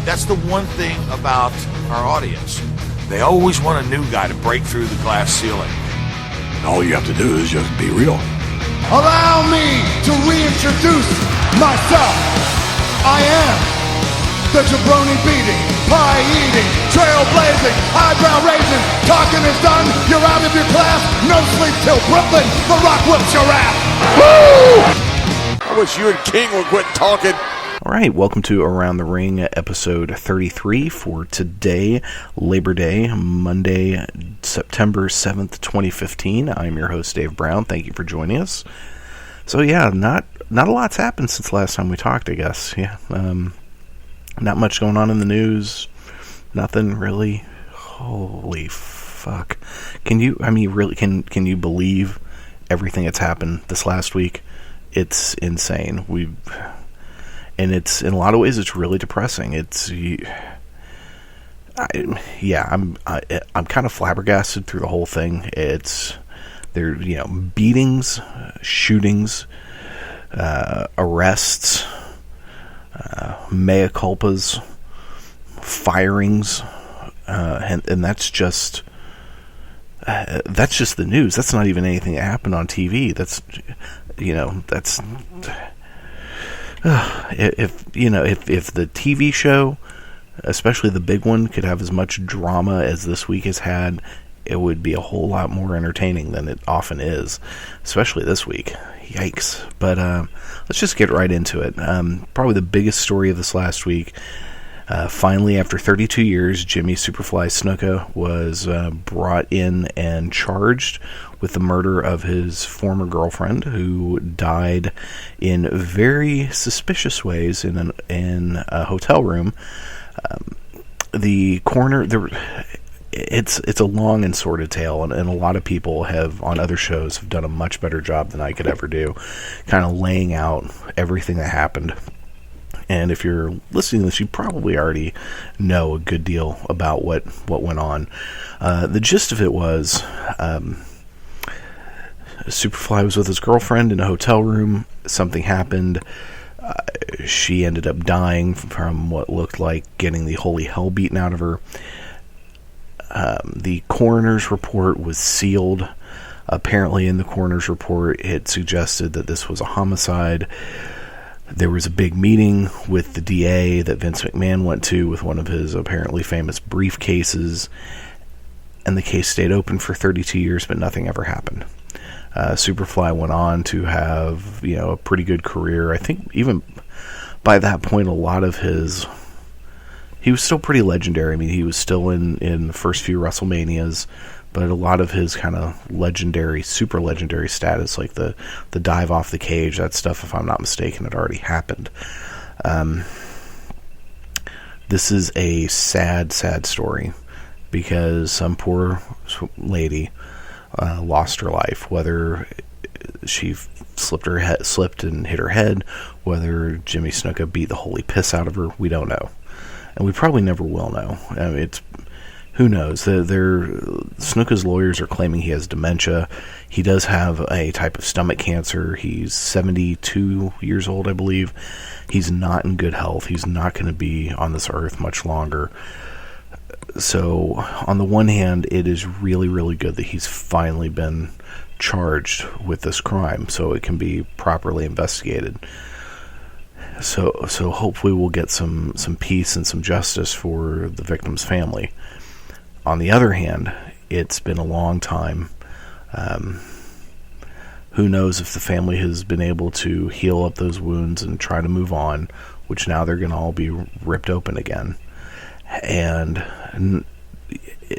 That's the one thing about our audience. They always want a new guy to break through the glass ceiling. All you have to do is just be real. Allow me to reintroduce myself. I am the jabroni beating, pie eating, trailblazing, eyebrow raising, talking is done, you're out of your class, no sleep till Brooklyn, The Rock whips your ass. Woo! I wish you and King would quit talking. All right, welcome to Around the Ring, episode 33 for today, Labor Day, Monday, September 7th, 2015. I'm your host, Dave Brown. Thank you for joining us. So yeah, not a lot's happened since last time we talked, I guess. Yeah, not much going on in the news. Nothing really. Holy fuck! Can you believe everything that's happened this last week? It's insane. And it's, in a lot of ways, it's really depressing. I'm kind of flabbergasted through the whole thing. There, beatings, shootings, arrests, mea culpas, firings, and that's just the news. That's not even anything that happened on TV. If the TV show, especially the big one, could have as much drama as this week has had, it would be a whole lot more entertaining than it often is, especially this week. Yikes. But let's just get right into it. Probably the biggest story of this last week. Finally, after 32 years, Jimmy Superfly Snuka was brought in and charged with the murder of his former girlfriend, who died in very suspicious ways in a hotel room. The coroner, it's a long and sordid tale, and a lot of people on other shows have done a much better job than I could ever do, kind of laying out everything that happened. And if you're listening to this, you probably already know a good deal about what went on. The gist of it was, Superfly was with his girlfriend in a hotel room. Something happened. She ended up dying from what looked like getting the holy hell beaten out of her. The coroner's report was sealed. Apparently, in the coroner's report, it suggested that this was a homicide. There was a big meeting with the DA that Vince McMahon went to with one of his apparently famous briefcases, and the case stayed open for 32 years, but nothing ever happened. Superfly went on to have, a pretty good career. I think even by that point, he was still pretty legendary. I mean, he was still in the first few WrestleManias, but a lot of his kind of legendary, super legendary status, like the dive off the cage, that stuff, if I'm not mistaken, had already happened. This is a sad, sad story, because some poor lady lost her life, whether she slipped and hit her head, whether Jimmy Snuka beat the holy piss out of her, we don't know. And we probably never will know. I mean, who knows? Snuka's lawyers are claiming he has dementia. He does have a type of stomach cancer. He's 72 years old, I believe. He's not in good health. He's not going to be on this earth much longer. So, on the one hand, it is really, really good that he's finally been charged with this crime, so it can be properly investigated. So hopefully we'll get some peace and some justice for the victim's family. On the other hand, it's been a long time. Who knows if the family has been able to heal up those wounds and try to move on, which now they're going to all be ripped open again. And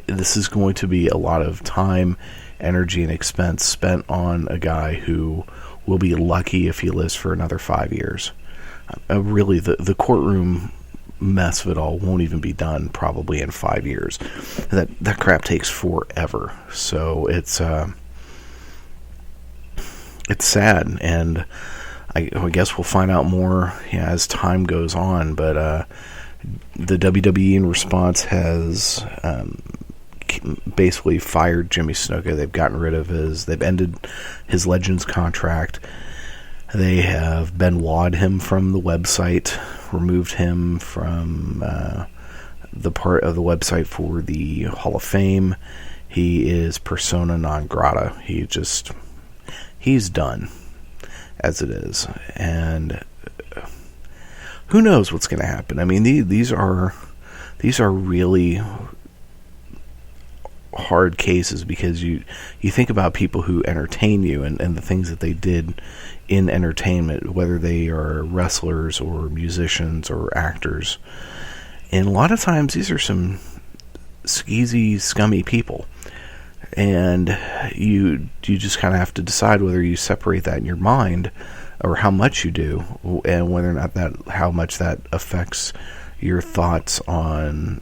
this is going to be a lot of time, energy, and expense spent on a guy who will be lucky if he lives for another 5 years. Really, the courtroom mess of it all won't even be done probably in 5 years. That crap takes forever. So it's sad, and I guess we'll find out more as time goes on. But the WWE in response has basically fired Jimmy Snuka. They've gotten rid of they've ended his Legends contract. They have Benoit him from the website, removed him from the part of the website for the Hall of Fame. He is persona non grata. He's done as it is. And who knows what's going to happen? I mean, these are really hard cases, because you think about people who entertain you and the things that they did in entertainment, whether they are wrestlers or musicians or actors. And a lot of times these are some skeezy, scummy people. And you just kind of have to decide whether you separate that in your mind, or how much you do, and whether or not how much that affects your thoughts on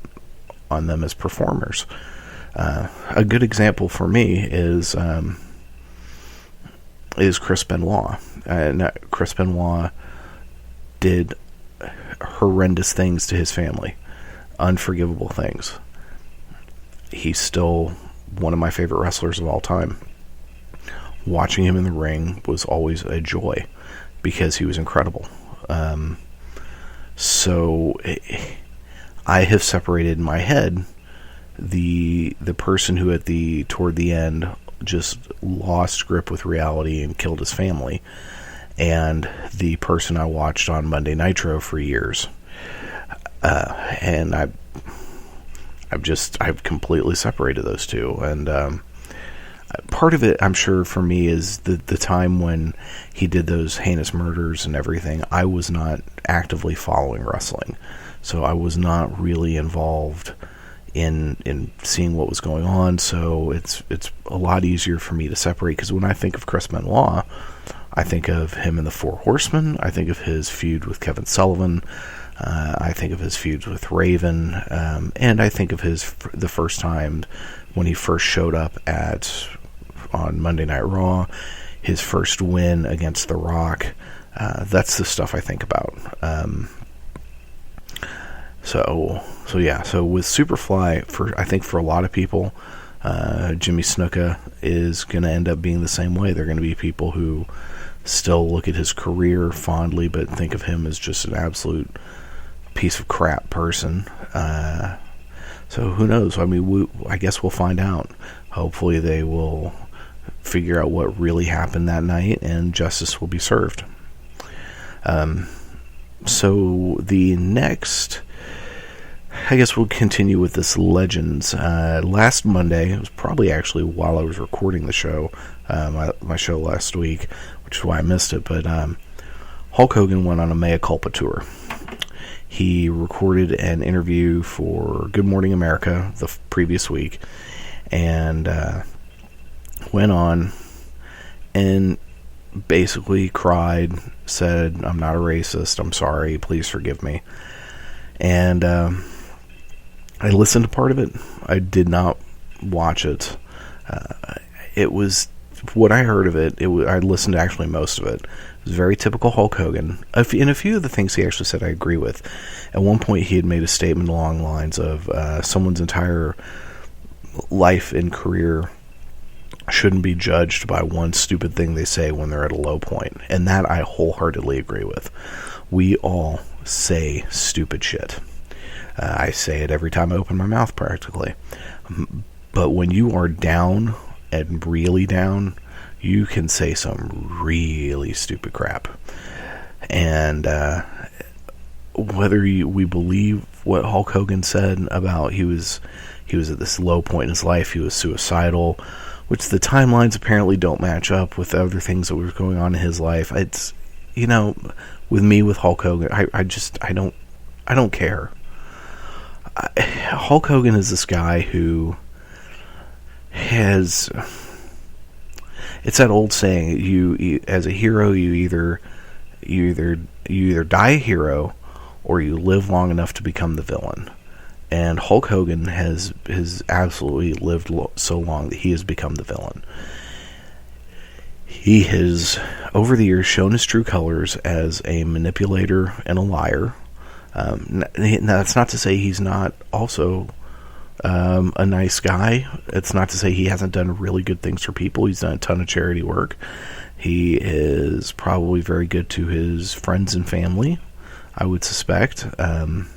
them as performers. A good example for me is Chris Benoit. Chris Benoit did horrendous things to his family, unforgivable things. He's still one of my favorite wrestlers of all time. Watching him in the ring was always a joy, because he was incredible. So I have separated in my head the person who toward the end just lost grip with reality and killed his family, and the person I watched on Monday Nitro for years. And I've completely separated those two. And part of it, I'm sure, for me, is the time when he did those heinous murders and everything. I was not actively following wrestling, so I was not really involved in seeing what was going on. So it's a lot easier for me to separate, because when I think of Chris Benoit, I think of him in the Four Horsemen. I think of his feud with Kevin Sullivan. I think of his feuds with Raven, and I think of the first time when he first showed up on Monday Night Raw, his first win against The Rock. That's the stuff I think about. So with Superfly, I think for a lot of people, Jimmy Snuka is going to end up being the same way. They're going to be people who still look at his career fondly, but think of him as just an absolute piece of crap person. So who knows? I mean, I guess we'll find out. Hopefully they will figure out what really happened that night, and justice will be served. So the next, I guess we'll continue with this Legends. Last Monday, it was probably actually while I was recording the show, my show last week, which is why I missed it, but Hulk Hogan went on a mea culpa tour. He recorded an interview for Good Morning America the previous week, and went on and basically cried, said, "I'm not a racist, I'm sorry, please forgive me." And I listened to part of it. I did not watch it. It was, what I heard of it, I listened to actually most of it. It was very typical Hulk Hogan. In a few of the things he actually said I agree with. At one point he had made a statement along the lines of someone's entire life and career shouldn't be judged by one stupid thing they say when they're at a low point. And that I wholeheartedly agree with. We all say stupid shit. I say it every time I open my mouth practically. But when you are down and really down, you can say some really stupid crap. And whether we believe what Hulk Hogan said about he was at this low point in his life, he was suicidal, which the timelines apparently don't match up with other things that were going on in his life. It's, with me, with Hulk Hogan, I don't care. Hulk Hogan is this guy who has, it's that old saying, you as a hero, you either die a hero or you live long enough to become the villain. And Hulk Hogan has absolutely lived so long that he has become the villain. He has, over the years, shown his true colors as a manipulator and a liar. Now, that's not to say he's not also a nice guy. It's not to say he hasn't done really good things for people. He's done a ton of charity work. He is probably very good to his friends and family, I would suspect. And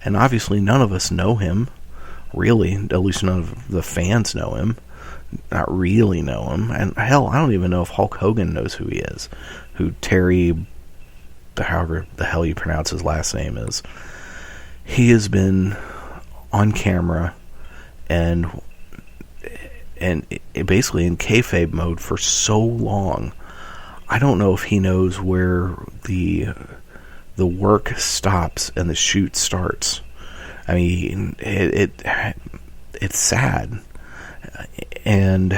obviously none of us know him, really. At least none of the fans know him. Not really know him. And hell, I don't even know if Hulk Hogan knows who he is. Who Terry, however the hell you pronounce his last name is. He has been on camera and basically in kayfabe mode for so long. I don't know if he knows where the work stops and the shoot starts. I mean, it's sad. And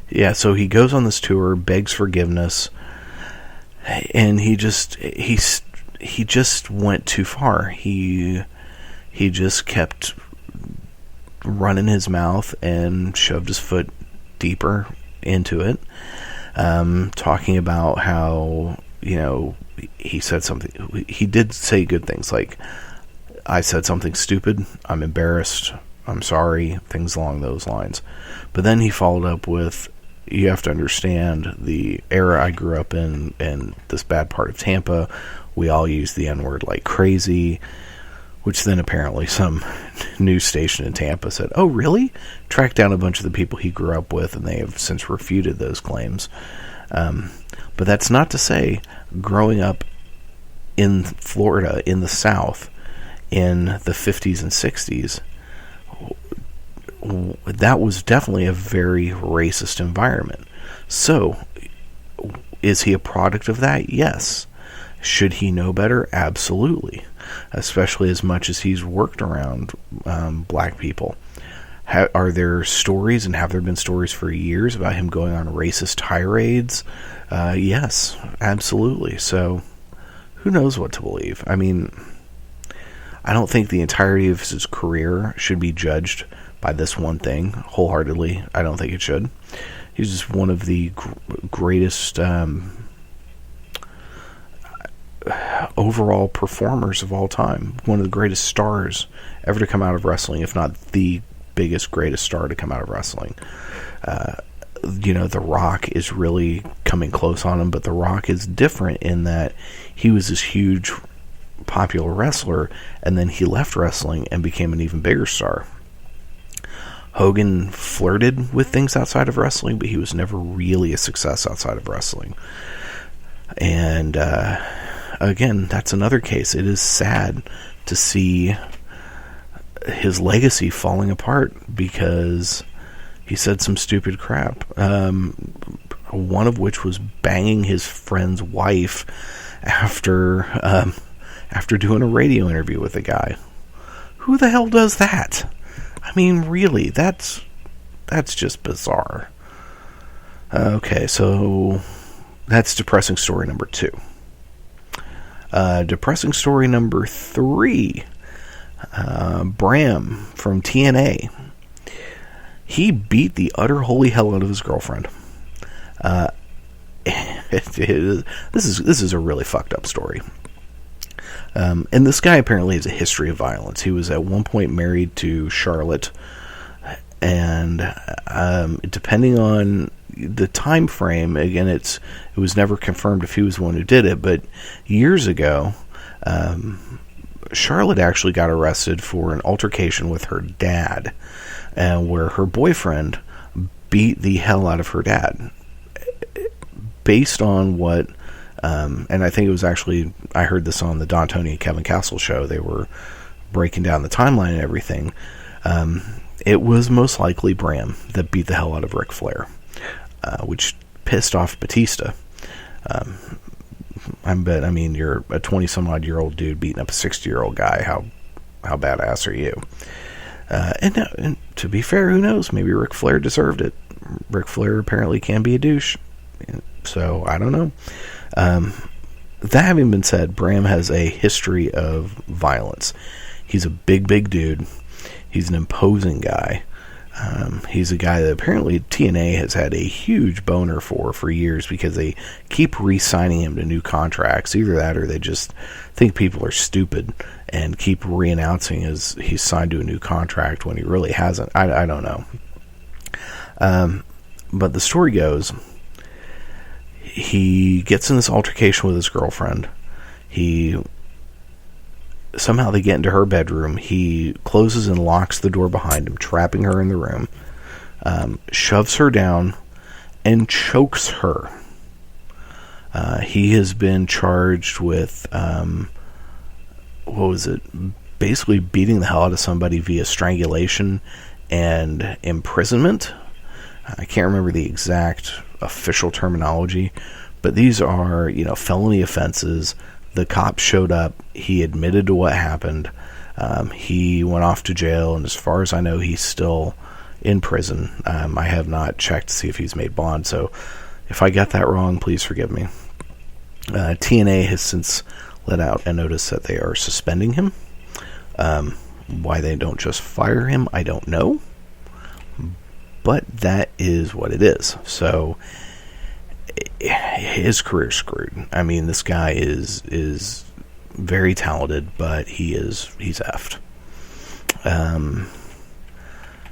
yeah, so he goes on this tour, begs forgiveness, and he just went too far. He just kept running his mouth and shoved his foot deeper into it, talking about how, he said something. He did say good things, like, I said something stupid, I'm embarrassed, I'm sorry, things along those lines. But then he followed up with, you have to understand the era I grew up in and this bad part of Tampa, we all use the N-word like crazy, which then apparently some news station in Tampa said, oh really? Tracked down a bunch of the people he grew up with, and they have since refuted those claims. But that's not to say, growing up in Florida, in the South, in the 50s and 60s, that was definitely a very racist environment. So, is he a product of that? Yes. Should he know better? Absolutely. Especially as much as he's worked around black people. Are there stories, and have there been stories for years about him going on racist tirades? Yes, absolutely. So, who knows what to believe? I mean, I don't think the entirety of his career should be judged by this one thing, wholeheartedly. I don't think it should. He's just one of the greatest overall performers of all time. One of the greatest stars ever to come out of wrestling, if not the greatest star to come out of wrestling. The Rock is really coming close on him, but The Rock is different in that he was this huge popular wrestler, and then he left wrestling and became an even bigger star. Hogan flirted with things outside of wrestling, but he was never really a success outside of wrestling. And again, that's another case. It is sad to see his legacy falling apart because he said some stupid crap. One of which was banging his friend's wife after doing a radio interview with a guy. Who the hell does that? I mean, really, that's just bizarre. Okay, so that's depressing story number 2. Depressing story number 3. Bram from TNA. He beat the utter holy hell out of his girlfriend. This is a really fucked up story. And this guy apparently has a history of violence. He was at one point married to Charlotte, and depending on the time frame, again, it was never confirmed if he was the one who did it, but years ago, Charlotte actually got arrested for an altercation with her dad, where her boyfriend beat the hell out of her dad. Based on what, and I think it was actually, I heard this on the Don Tony and Kevin Castle show, they were breaking down the timeline and everything. It was most likely Bram that beat the hell out of Ric Flair, which pissed off Batista. I mean, you're a 20-some-odd-year-old dude beating up a 60-year-old guy. How badass are you? And to be fair, who knows? Maybe Ric Flair deserved it. Ric Flair apparently can be a douche. So, I don't know. That having been said, Bram has a history of violence. He's a big dude. He's an imposing guy. He's a guy that apparently TNA has had a huge boner for years because they keep re-signing him to new contracts. Either that or they just think people are stupid and keep re-announcing he's signed to a new contract when he really hasn't. I don't know. But the story goes, he gets in this altercation with his girlfriend. Somehow they get into her bedroom. He closes and locks the door behind him, trapping her in the room, shoves her down, and chokes her. He has been charged with, basically beating the hell out of somebody via strangulation and imprisonment. I can't remember the exact official terminology, but these are, felony offenses. The cops showed up. He admitted to what happened. He went off to jail, and as far as I know, he's still in prison. I have not checked to see if he's made bond, so if I got that wrong, please forgive me. TNA has since let out a notice that they are suspending him. Why they don't just fire him, I don't know. But that is what it is. So his career's screwed. I mean, this guy is very talented, but he's effed.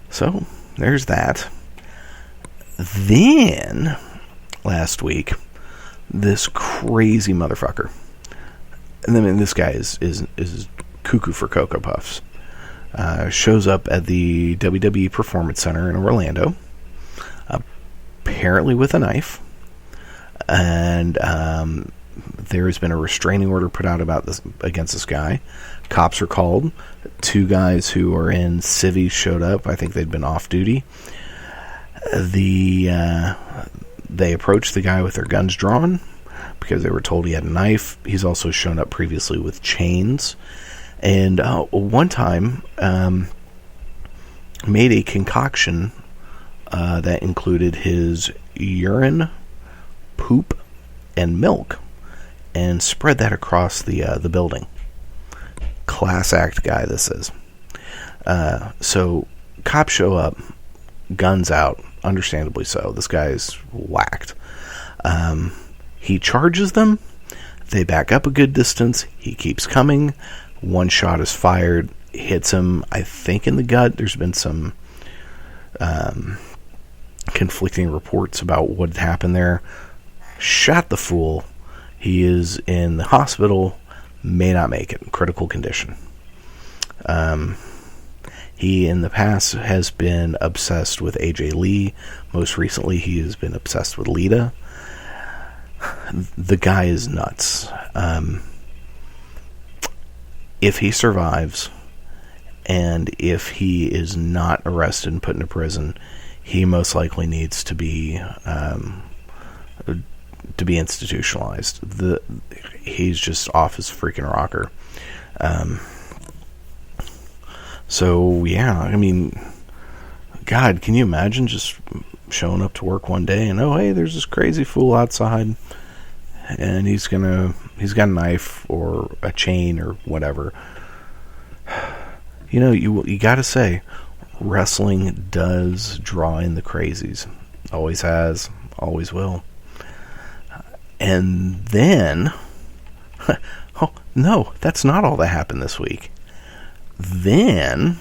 So there's that. Then last week, this crazy motherfucker, and I mean, this guy is cuckoo for Cocoa Puffs, shows up at the WWE Performance Center in Orlando, apparently with a knife, and there has been a restraining order put out against this guy. Cops are called. 2 guys who are in civvies showed up. I think they'd been off duty. They approached the guy with their guns drawn because they were told he had a knife. He's also shown up previously with chains. And one time made a concoction that included his urine, poop, and milk, and spread that across the building. Class act guy this is. So cops show up, guns out, understandably so. This guy's whacked. He charges them. They back up a good distance. He keeps coming. One shot is fired, hits him, I think, in the gut. There's been some conflicting reports about what happened there. Shot the fool. He is in the hospital, may not make it, critical condition. He, in the past, has been obsessed with AJ Lee. Most recently, he has been obsessed with Lita. The guy is nuts. If he survives, and if he is not arrested and put into prison, he most likely needs to be institutionalized. He's just off his freaking rocker. So yeah, I mean, God, can you imagine just showing up to work one day and, oh hey, there's this crazy fool outside, and he's got a knife or a chain or whatever. You gotta say, wrestling does draw in the crazies. Always has, always will. And then, oh no, that's not all that happened this week. Then,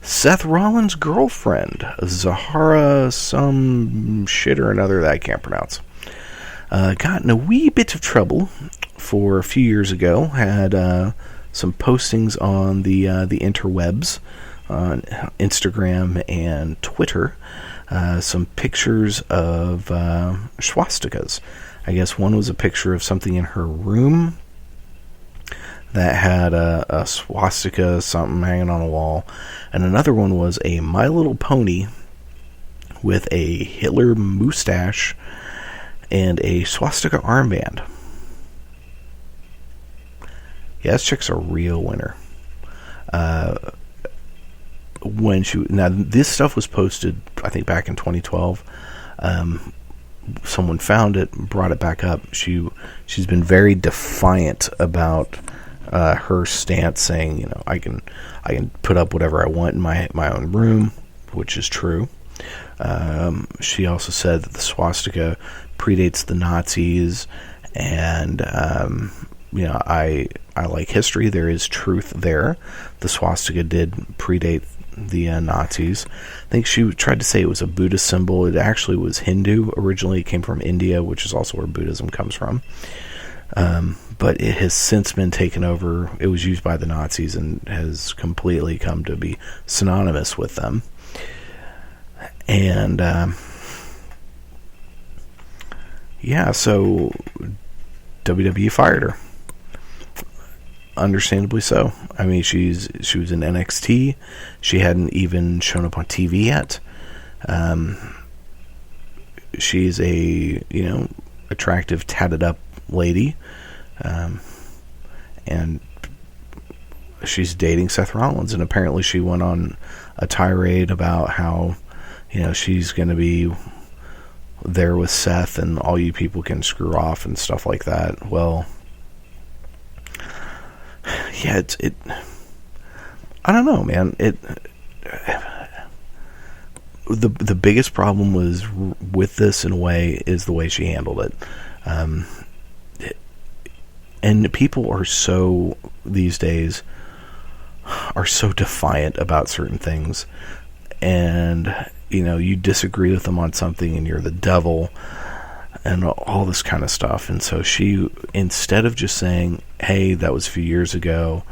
Seth Rollins' girlfriend, Zahara some shit or another that I can't pronounce, got in a wee bit of trouble for a few years ago. Had some postings on the interwebs, on Instagram and Twitter, some pictures of swastikas. I guess one was a picture of something in her room that had a swastika, something hanging on a wall, and another one was a My Little Pony with a Hitler mustache and a swastika armband. Yeah, this chick's a real winner. Now this stuff was posted, I think, back in 2012. Someone found it, brought it back up. She's been very defiant about her stance, saying, I can put up whatever I want in my own room, which is true. She also said that the swastika predates the Nazis, and I like history. There is truth there. The swastika did predate Nazis. I think she tried to say it was a Buddhist symbol. It actually was Hindu. Originally, it came from India, which is also where Buddhism comes from. But it has since been taken over. It was used by the Nazis and has completely come to be synonymous with them. And so WWE fired her. Understandably so. I mean, she was in NXT. She hadn't even shown up on TV yet. She's a attractive, tatted up lady, and she's dating Seth Rollins. And apparently, she went on a tirade about how she's going to be there with Seth, and all you people can screw off and stuff like that. Well. Yeah, I don't know, man. The biggest problem was with this, in a way, is the way she handled it. And people are so, these days, are so defiant about certain things. And, you disagree with them on something and you're the devil and all this kind of stuff. And so she, instead of just saying, hey, that was a few years ago,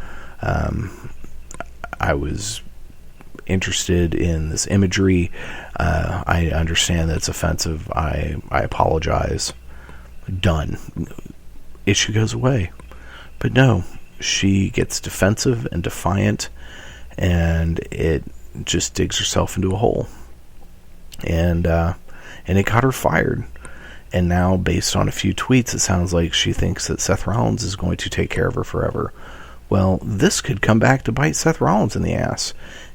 I was interested in this imagery, I understand that it's offensive, I apologize, done, issue goes away. But no, she gets defensive and defiant, and it just digs herself into a hole. And it got her fired. And now, based on a few tweets, it sounds like she thinks that Seth Rollins is going to take care of her forever. Well, this could come back to bite Seth Rollins in the ass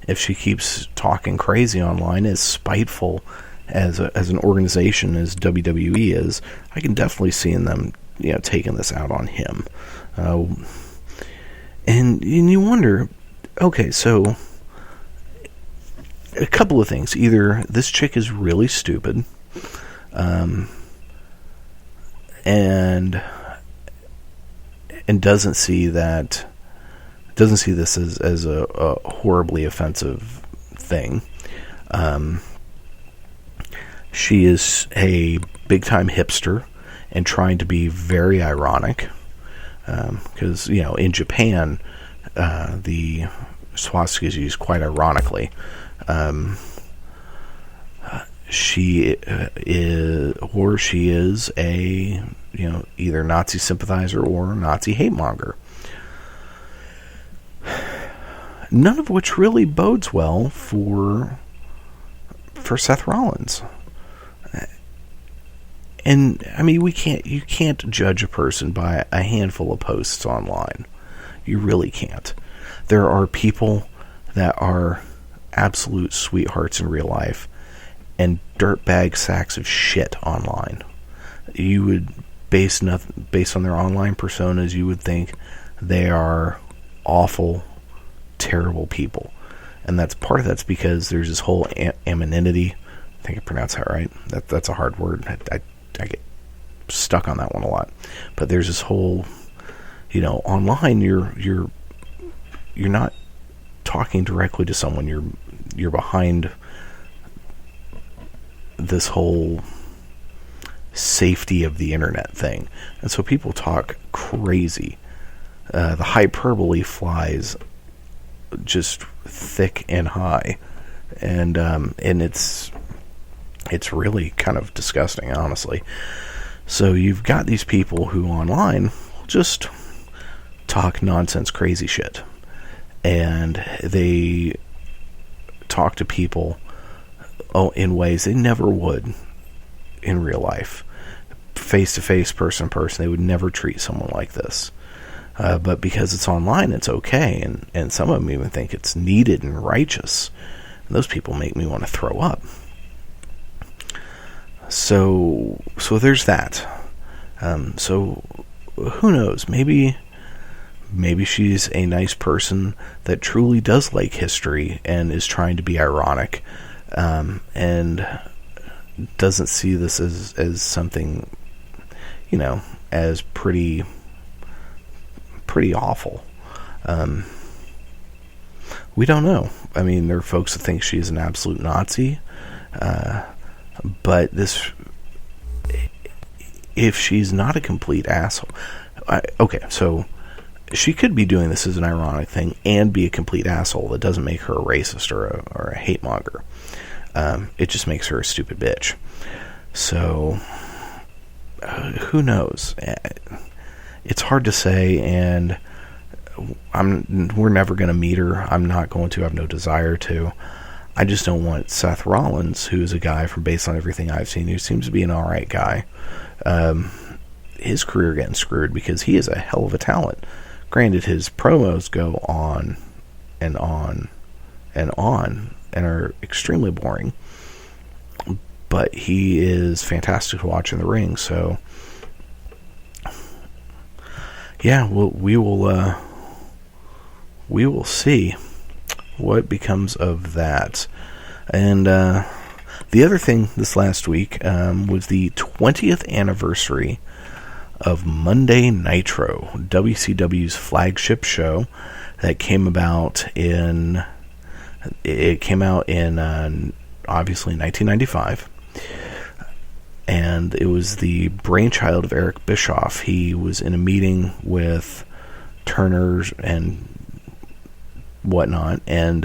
if she keeps talking crazy online. As spiteful as an organization as WWE is, I can definitely see them, taking this out on him. And you wonder, okay, so a couple of things. Either this chick is really stupid, and doesn't see this as a horribly offensive thing. She is a big time hipster and trying to be very ironic, because in Japan the swastika is used quite ironically. She is a either Nazi sympathizer or Nazi hate monger. None of which really bodes well for Seth Rollins. And I mean, you can't judge a person by a handful of posts online. You really can't. There are people that are absolute sweethearts in real life and dirtbag sacks of shit online. You would based on their online personas, you would think they are awful, terrible people. And that's because there's this whole anonymity. I think I pronounced that right. That's a hard word. I get stuck on that one a lot. But there's this whole, online you're not talking directly to someone. You're behind this whole safety of the internet thing. And so people talk crazy. The hyperbole flies just thick and high. And it's really kind of disgusting, honestly. So you've got these people who online just talk nonsense, crazy shit. And they talk to people in ways they never would in real life. Face-to-face, person-to-person, they would never treat someone like this. But because it's online, it's okay. And some of them even think it's needed and righteous. And those people make me want to throw up. So there's that. So who knows? Maybe she's a nice person that truly does like history and is trying to be ironic, and doesn't see this as something, as pretty awful. We don't know. I mean, there are folks that think she's an absolute Nazi, but if she's not a complete asshole, okay, so she could be doing this as an ironic thing and be a complete asshole. That doesn't make her a racist or a hate monger. It just makes her a stupid bitch. So, who knows? It's hard to say, and we're never going to meet her. I'm not going to. I have no desire to. I just don't want Seth Rollins, who's a guy from based on everything I've seen, who seems to be an alright guy, his career getting screwed because he is a hell of a talent. Granted, his promos go on and on and on and are extremely boring, but he is fantastic to watch in the ring. So, yeah, we will see what becomes of that. And the other thing this last week was the 20th anniversary of Monday Nitro, WCW's flagship show that came out in obviously 1995, and it was the brainchild of Eric Bischoff. He was in a meeting with Turner and whatnot, and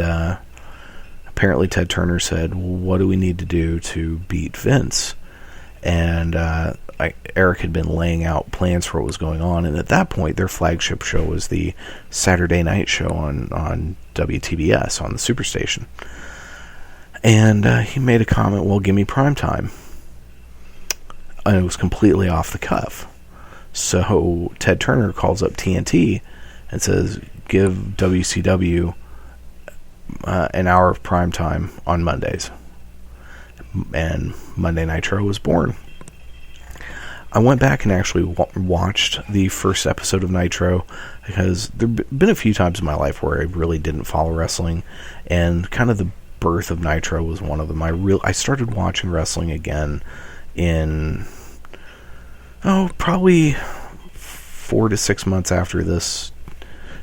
apparently Ted Turner said, "What do we need to do to beat Vince?" And Eric had been laying out plans for what was going on, and at that point their flagship show was the Saturday night show on WTBS on the Superstation. And he made a comment, "Well, give me prime time." And it was completely off the cuff. So Ted Turner calls up TNT and says, "Give WCW an hour of prime time on Mondays." And Monday Nitro was born. I went back and actually watched the first episode of Nitro because there have been a few times in my life where I really didn't follow wrestling, and kind of the birth of Nitro was one of them. I started watching wrestling again in probably 4 to 6 months after this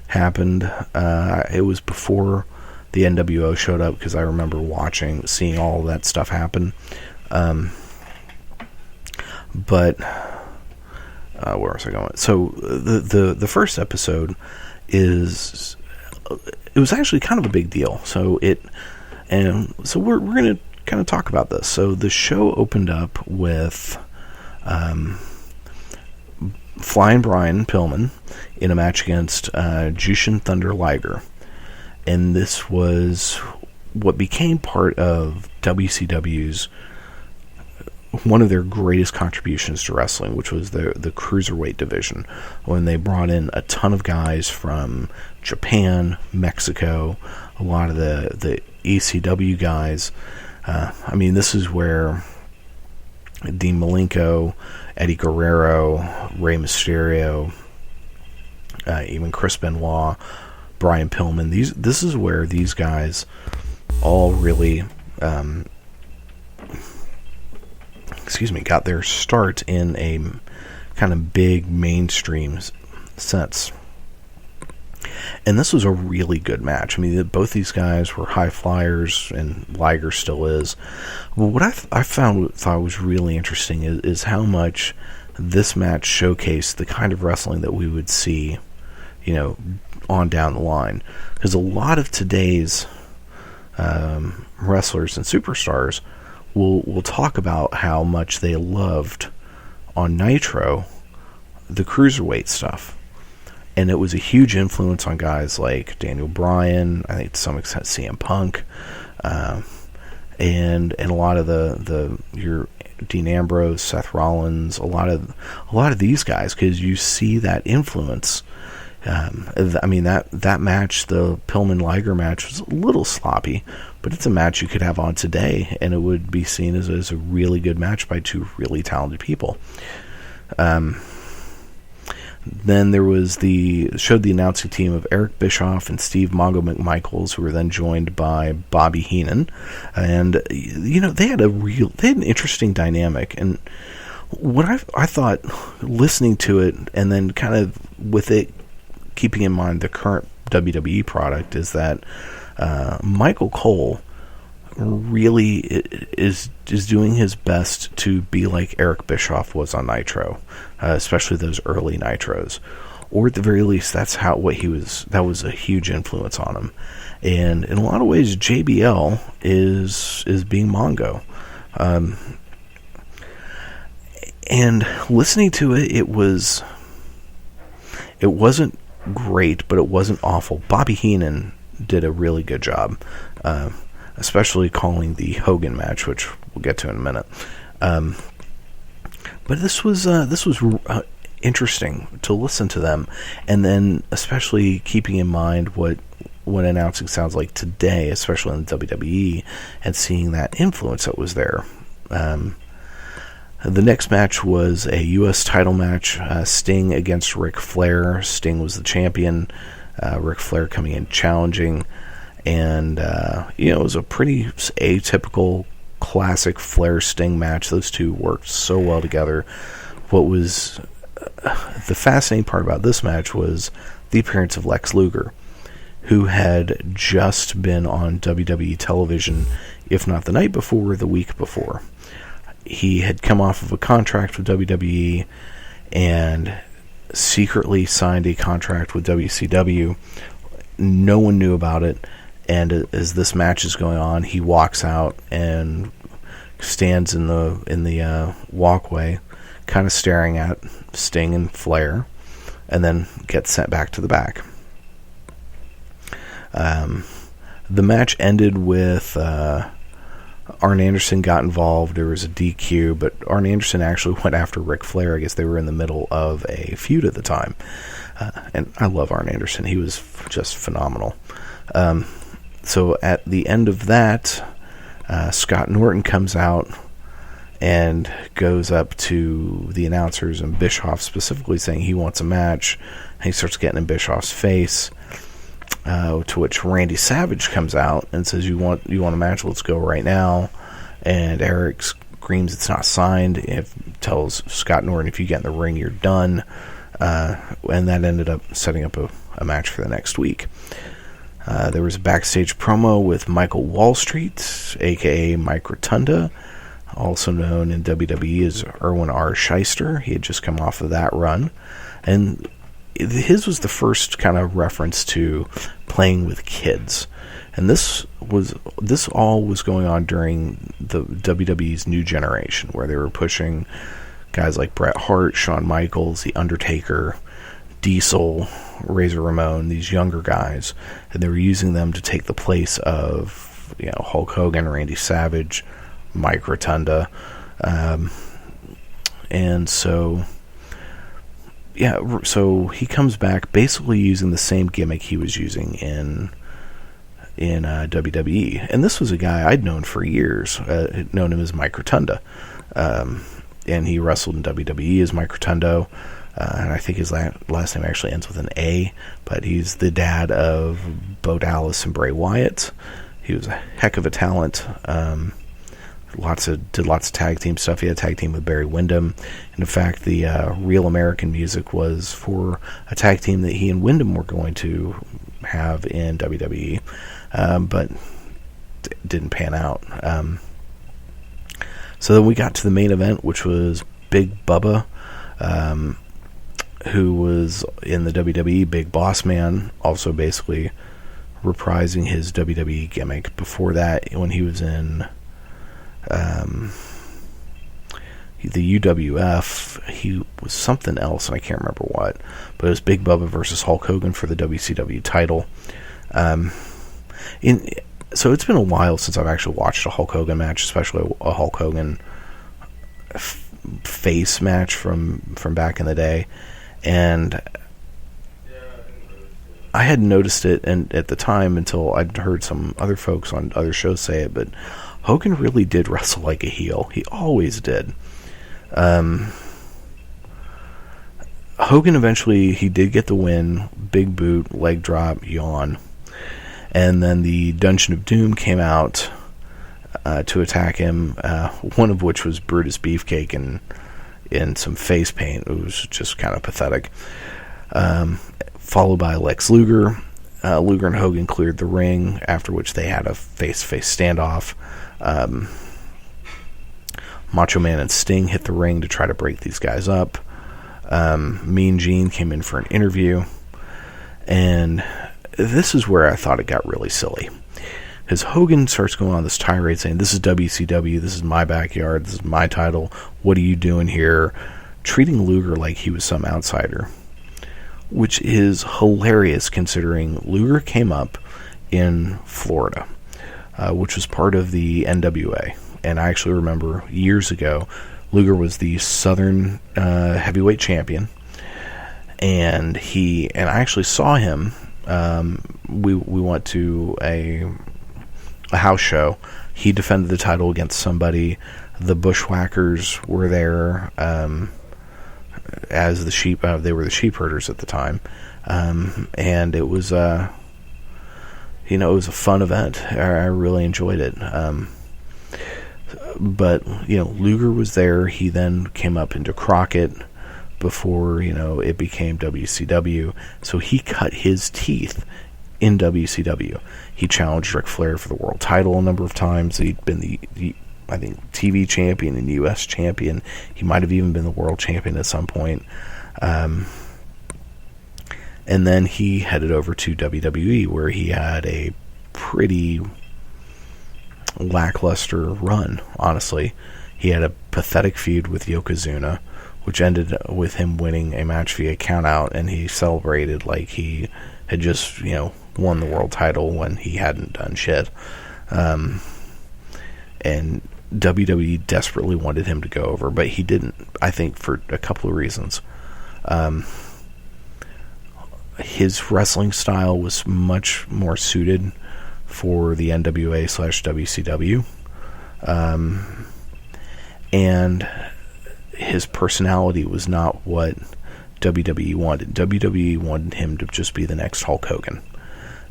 happened. It was before the NWO showed up because I remember seeing all of that stuff happen. But where was I going? So the first episode it was actually kind of a big deal. So we're going to kind of talk about this. So the show opened up with Flying Brian Pillman in a match against Jushin Thunder Liger. And this was what became part of WCW's one of their greatest contributions to wrestling, which was the cruiserweight division, when they brought in a ton of guys from Japan, Mexico, a lot of the ECW guys. I mean, this is where Dean Malenko, Eddie Guerrero, Rey Mysterio, even Chris Benoit, Brian Pillman. This is where these guys all really got their start in a kind of big mainstream sense. And this was a really good match. I mean, both these guys were high flyers, and Liger still is. Well, what I thought was really interesting is how much this match showcased the kind of wrestling that we would see, on down the line. Because a lot of today's wrestlers and superstars will talk about how much they loved on Nitro the cruiserweight stuff. And it was a huge influence on guys like Daniel Bryan, I think to some extent CM Punk, and a lot of your Dean Ambrose, Seth Rollins, a lot of these guys, because you see that influence. I mean, that match, the Pillman Liger match, was a little sloppy, but it's a match you could have on today, and it would be seen as a really good match by two really talented people. Then there was showed the announcing team of Eric Bischoff and Steve Mongo McMichaels, who were then joined by Bobby Heenan, and they had an interesting dynamic. And what I thought, listening to it, and then kind of with it, keeping in mind the current WWE product is that Michael Cole really is doing his best to be like Eric Bischoff was on Nitro, especially those early Nitros, or at the very least, that's what he was. That was a huge influence on him, and in a lot of ways, JBL is being Mongo. And listening to it, it wasn't great, but it wasn't awful. Bobby Heenan did a really good job, especially calling the Hogan match, which we'll get to in a minute. But this was interesting to listen to them, and then especially keeping in mind what announcing sounds like today, especially in the WWE, and seeing that influence that was there. The next match was a U.S. title match, Sting against Ric Flair. Sting was the champion, Ric Flair coming in challenging, and it was a pretty atypical, classic Flair-Sting match. Those two worked so well together. What was the fascinating part about this match was the appearance of Lex Luger, who had just been on WWE television, if not the night before, the week before. He had come off of a contract with WWE and secretly signed a contract with WCW. No one knew about it, and as this match is going on, he walks out and stands in the walkway, kind of staring at Sting and Flair, and then gets sent back to the back. The match ended with Arn Anderson got involved. There was a DQ, but Arn Anderson actually went after Ric Flair. I guess they were in the middle of a feud at the time. And I love Arn Anderson. He was just phenomenal. So at the end of that, Scott Norton comes out and goes up to the announcers and Bischoff, specifically saying he wants a match. And he starts getting in Bischoff's face. To which Randy Savage comes out and says, "You want a match? Let's go right now." And Eric screams, "It's not signed." Tells Scott Norton, "If you get in the ring, you're done." And that ended up setting up a match for the next week. There was a backstage promo with Michael Wallstreet, aka Mike Rotunda, also known in WWE as Erwin R. Shyster. He had just come off of that run, and his was the first kind of reference to playing with kids, and this all was going on during the WWE's New Generation, where they were pushing guys like Bret Hart, Shawn Michaels, The Undertaker, Diesel, Razor Ramon, these younger guys, and they were using them to take the place of Hulk Hogan, Randy Savage, Mike Rotunda, and so. Yeah, so he comes back basically using the same gimmick he was using in WWE. And this was a guy I'd known for years. I'd known him as Mike Rotunda. And he wrestled in WWE as Mike Rotundo. And I think his last name actually ends with an A. But he's the dad of Bo Dallas and Bray Wyatt. He was a heck of a talent. Did lots of tag team stuff. He had a tag team with Barry Windham. And in fact, the Real American Music was for a tag team that he and Windham were going to have in WWE, but didn't pan out. So then we got to the main event, which was Big Bubba, who was in the WWE, Big Boss Man, also basically reprising his WWE gimmick. Before that, when he was in the UWF, he was something else, and I can't remember what, but it was Big Bubba versus Hulk Hogan for the WCW title. So it's been a while since I've actually watched a Hulk Hogan match, especially a Hulk Hogan face match from back in the day, and I hadn't noticed it at the time until I'd heard some other folks on other shows say it, but Hogan really did wrestle like a heel. He always did. Hogan eventually, he did get the win. Big boot, leg drop, yawn. And then the Dungeon of Doom came out to attack him, one of which was Brutus Beefcake in some face paint. It was just kind of pathetic. Followed by Lex Luger. Luger and Hogan cleared the ring, after which they had a face-to-face standoff. Macho Man and Sting hit the ring to try to break these guys up. Mean Gene came in for an interview, and this is where I thought it got really silly. Because Hogan starts going on this tirade saying, this is WCW, this is my backyard, this is my title, what are you doing here? Treating Luger like he was some outsider, which is hilarious considering Luger came up in Florida, which was part of the NWA. And I actually remember years ago, Luger was the Southern heavyweight champion, and I actually saw him. We went to a house show. He defended the title against somebody. The Bushwhackers were there as the sheep. They were the sheep herders at the time, and it was it was a fun event. I really enjoyed it. But Luger was there. He then came up into Crockett before it became WCW. So he cut his teeth in WCW. He challenged Ric Flair for the world title a number of times. He'd been the I think TV champion and US champion. He might have even been the world champion at some point. And then he headed over to WWE, where he had a pretty lackluster run, honestly. He had a pathetic feud with Yokozuna, which ended with him winning a match via countout, and he celebrated like he had just, won the world title when he hadn't done shit. And WWE desperately wanted him to go over, but he didn't, I think, for a couple of reasons. His wrestling style was much more suited for the NWA/WCW. And his personality was not what WWE wanted. WWE wanted him to just be the next Hulk Hogan.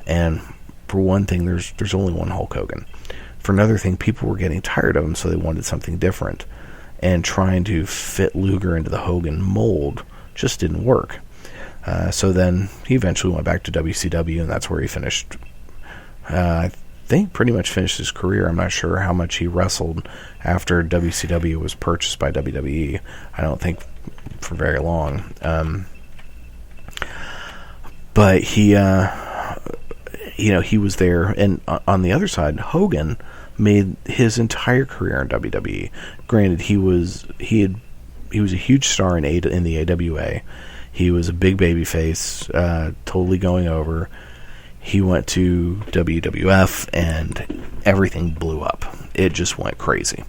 And for one thing, there's only one Hulk Hogan. For another thing, people were getting tired of him, so they wanted something different. And trying to fit Luger into the Hogan mold just didn't work. So then he eventually went back to WCW, and that's where he finished. I think pretty much finished his career. I'm not sure how much he wrestled after WCW was purchased by WWE. I don't think for very long. But he, he was there. And on the other side, Hogan made his entire career in WWE. Granted, he was a huge star in the AWA. He was a big babyface, totally going over. He went to WWF, and everything blew up. It just went crazy.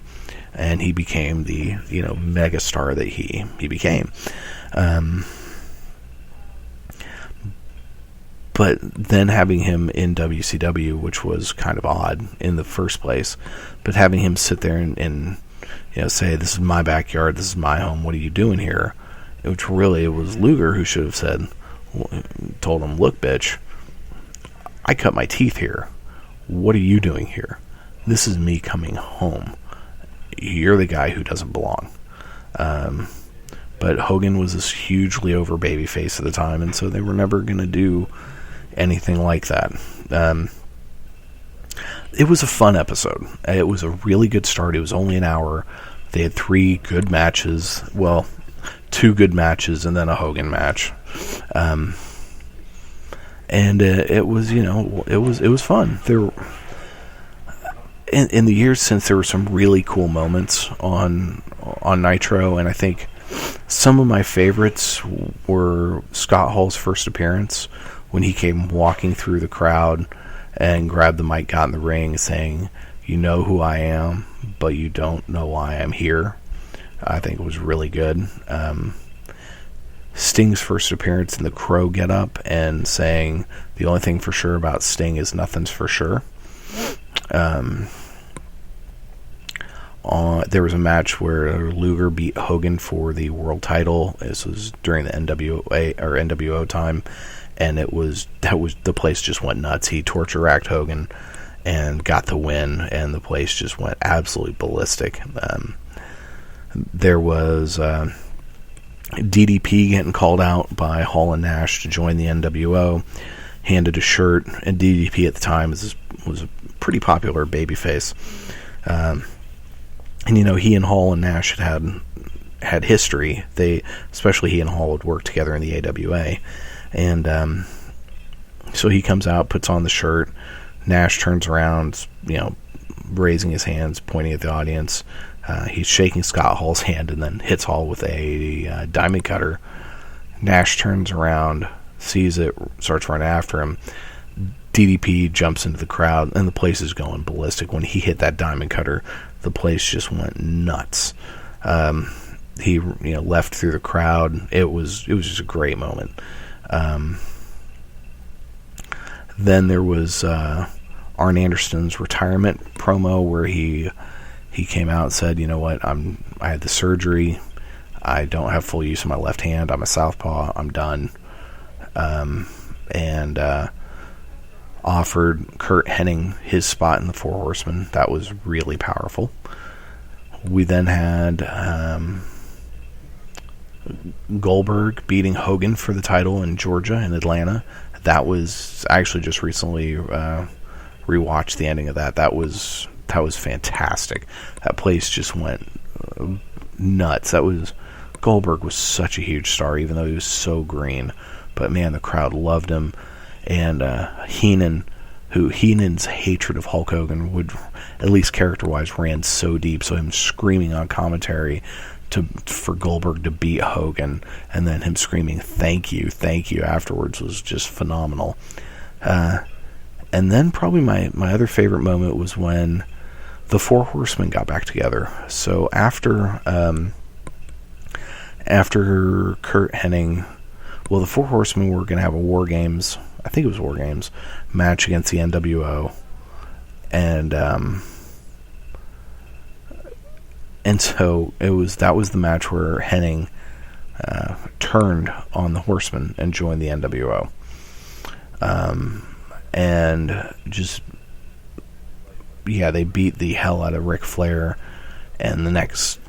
And he became the, mega star that he became. But then having him in WCW, which was kind of odd in the first place, but having him sit there and say, this is my backyard, this is my home, what are you doing here? Which really, it was Luger who should have told him, look, bitch, I cut my teeth here. What are you doing here? This is me coming home. You're the guy who doesn't belong. But Hogan was this hugely over babyface at the time, and so they were never going to do anything like that. It was a fun episode. It was a really good start. It was only an hour. They had 3 good matches. Well, 2 good matches and then a Hogan match. And it was, it was fun. There, in the years since, there were some really cool moments on Nitro, and I think some of my favorites were Scott Hall's first appearance when he came walking through the crowd and grabbed the mic, got in the ring, saying, "You know who I am, but you don't know why I'm here." I think it was really good. Sting's first appearance in the Crow getup and saying the only thing for sure about Sting is nothing's for sure. There was a match where Luger beat Hogan for the world title. This was during the NWA or NWO time, and the place just went nuts. He torture racked Hogan and got the win, and the place just went absolutely ballistic. There was DDP getting called out by Hall and Nash to join the NWO. handed a shirt, and DDP at the time was a pretty popular babyface. And he and Hall and Nash had history. Especially he and Hall would work together in the AWA, and so he comes out, puts on the shirt. Nash turns around, raising his hands, pointing at the audience. He's shaking Scott Hall's hand and then hits Hall with a diamond cutter. Nash turns around, sees it, starts running after him. DDP jumps into the crowd, and the place is going ballistic. When he hit that diamond cutter, the place just went nuts. He left through the crowd. It was just a great moment. Then there was Arn Anderson's retirement promo where he came out and said, "You know what? I had the surgery. I don't have full use of my left hand. I'm a southpaw. I'm done." And offered Kurt Hennig his spot in the Four Horsemen. That was really powerful. We then had Goldberg beating Hogan for the title in Georgia and Atlanta. That was actually just recently rewatched the ending of that. That was fantastic. That place just went nuts. Goldberg was such a huge star, even though he was so green. But man, the crowd loved him. And Heenan's hatred of Hulk Hogan would, at least character-wise, ran so deep. So him screaming on commentary for Goldberg to beat Hogan, and then him screaming thank you afterwards was just phenomenal. And then probably my other favorite moment was when the Four Horsemen got back together. So after Kurt Hennig, the Four Horsemen were going to have a War Games, I think it was War Games, match against the NWO. And so that was the match where Hennig turned on the Horsemen and joined the NWO. And they beat the hell out of Ric Flair. And the next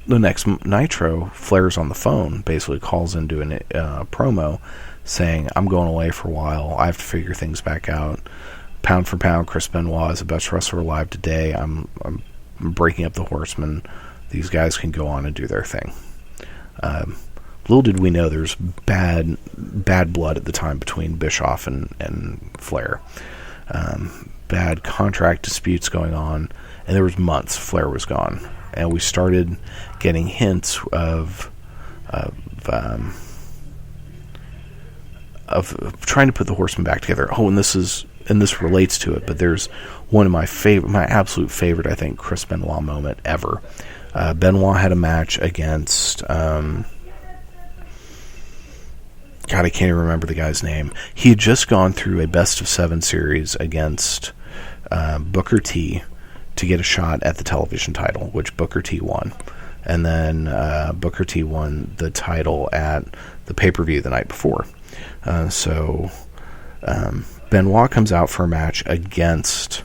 Nitro, Flair's on the phone, basically calls into a promo saying, "I'm going away for a while. I have to figure things back out. Pound for pound, Chris Benoit is the best wrestler alive today. I'm breaking up the Horsemen. These guys can go on and do their thing." Little did we know there's bad blood at the time between Bischoff and Flair. Bad contract disputes going on, and there was months Flair was gone. And we started getting hints of trying to put the Horsemen back together. Oh, and this relates to it, but there's one of my absolute favorite, I think, Chris Benoit moment ever. Benoit had a match against God, I can't even remember the guy's name. He had just gone through a best of 7 series against Booker T to get a shot at the television title, which Booker T won. And then Booker T won the title at the pay-per-view the night before. So Benoit comes out for a match against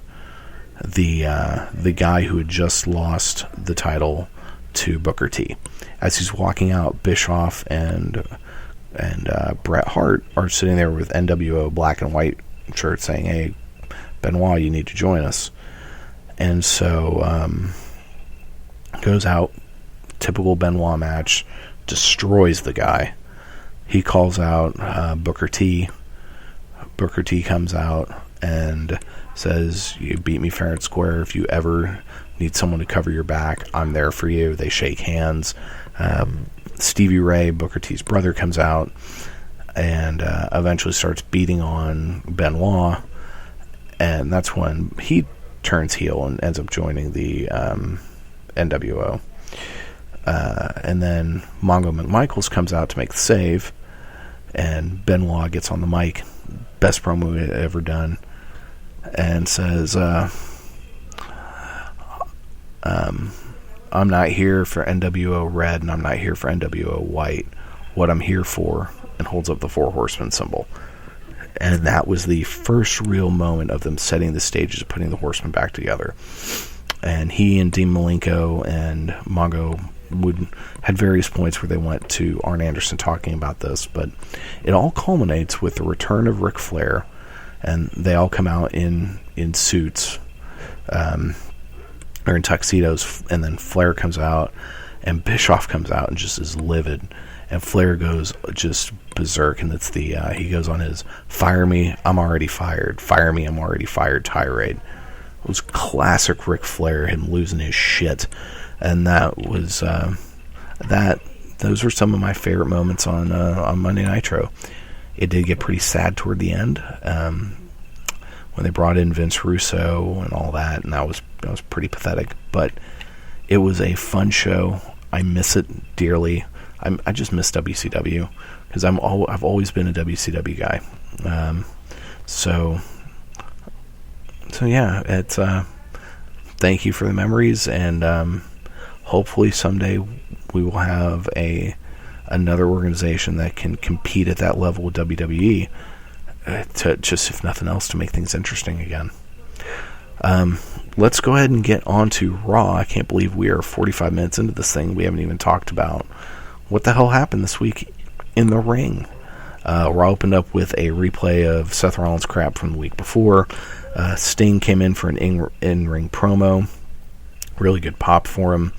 the guy who had just lost the title to Booker T. As he's walking out, Bischoff and Bret Hart are sitting there with NWO black and white shirts saying, "Hey, Benoit, you need to join us." And so goes out, typical Benoit match, destroys the guy. He calls out Booker T. Booker T comes out and says, "You beat me fair and square. If you ever need someone to cover your back, I'm there for you." They shake hands. Stevie Ray, Booker T's brother, comes out and eventually starts beating on Benoit. And that's when he turns heel and ends up joining the NWO. And then Mongo McMichaels comes out to make the save, and Benoit gets on the mic, best promo he had ever done, and says, "I'm not here for NWO Red, and I'm not here for NWO White. What I'm here for," and holds up the Four Horsemen symbol. And that was the first real moment of them setting the stages, putting the Horsemen back together. And he and Dean Malenko and Mongo had various points where they went to Arn Anderson talking about this, but it all culminates with the return of Ric Flair and they all come out in suits, or in tuxedos, and then Flair comes out, and Bischoff comes out and just is livid, and Flair goes just berserk, and it's the he goes on his "Fire me, I'm already fired. Fire me, I'm already fired" tirade. It was classic Ric Flair, him losing his shit, and that was those were some of my favorite moments on Monday Nitro. It did get pretty sad toward the end when they brought in Vince Russo and all that, and that was pretty pathetic. But it was a fun show. I miss it dearly. I just miss WCW because I've always been a WCW guy. So yeah, it's thank you for the memories, and hopefully someday we will have another organization that can compete at that level with WWE, to just, if nothing else, to make things interesting again. Let's go ahead and get on to Raw. I can't believe we are 45 minutes into this thing. We haven't even talked about what the hell happened this week in the ring. Raw opened up with a replay of Seth Rollins' crap from the week before. Sting came in for an in-ring promo. Really good pop for him.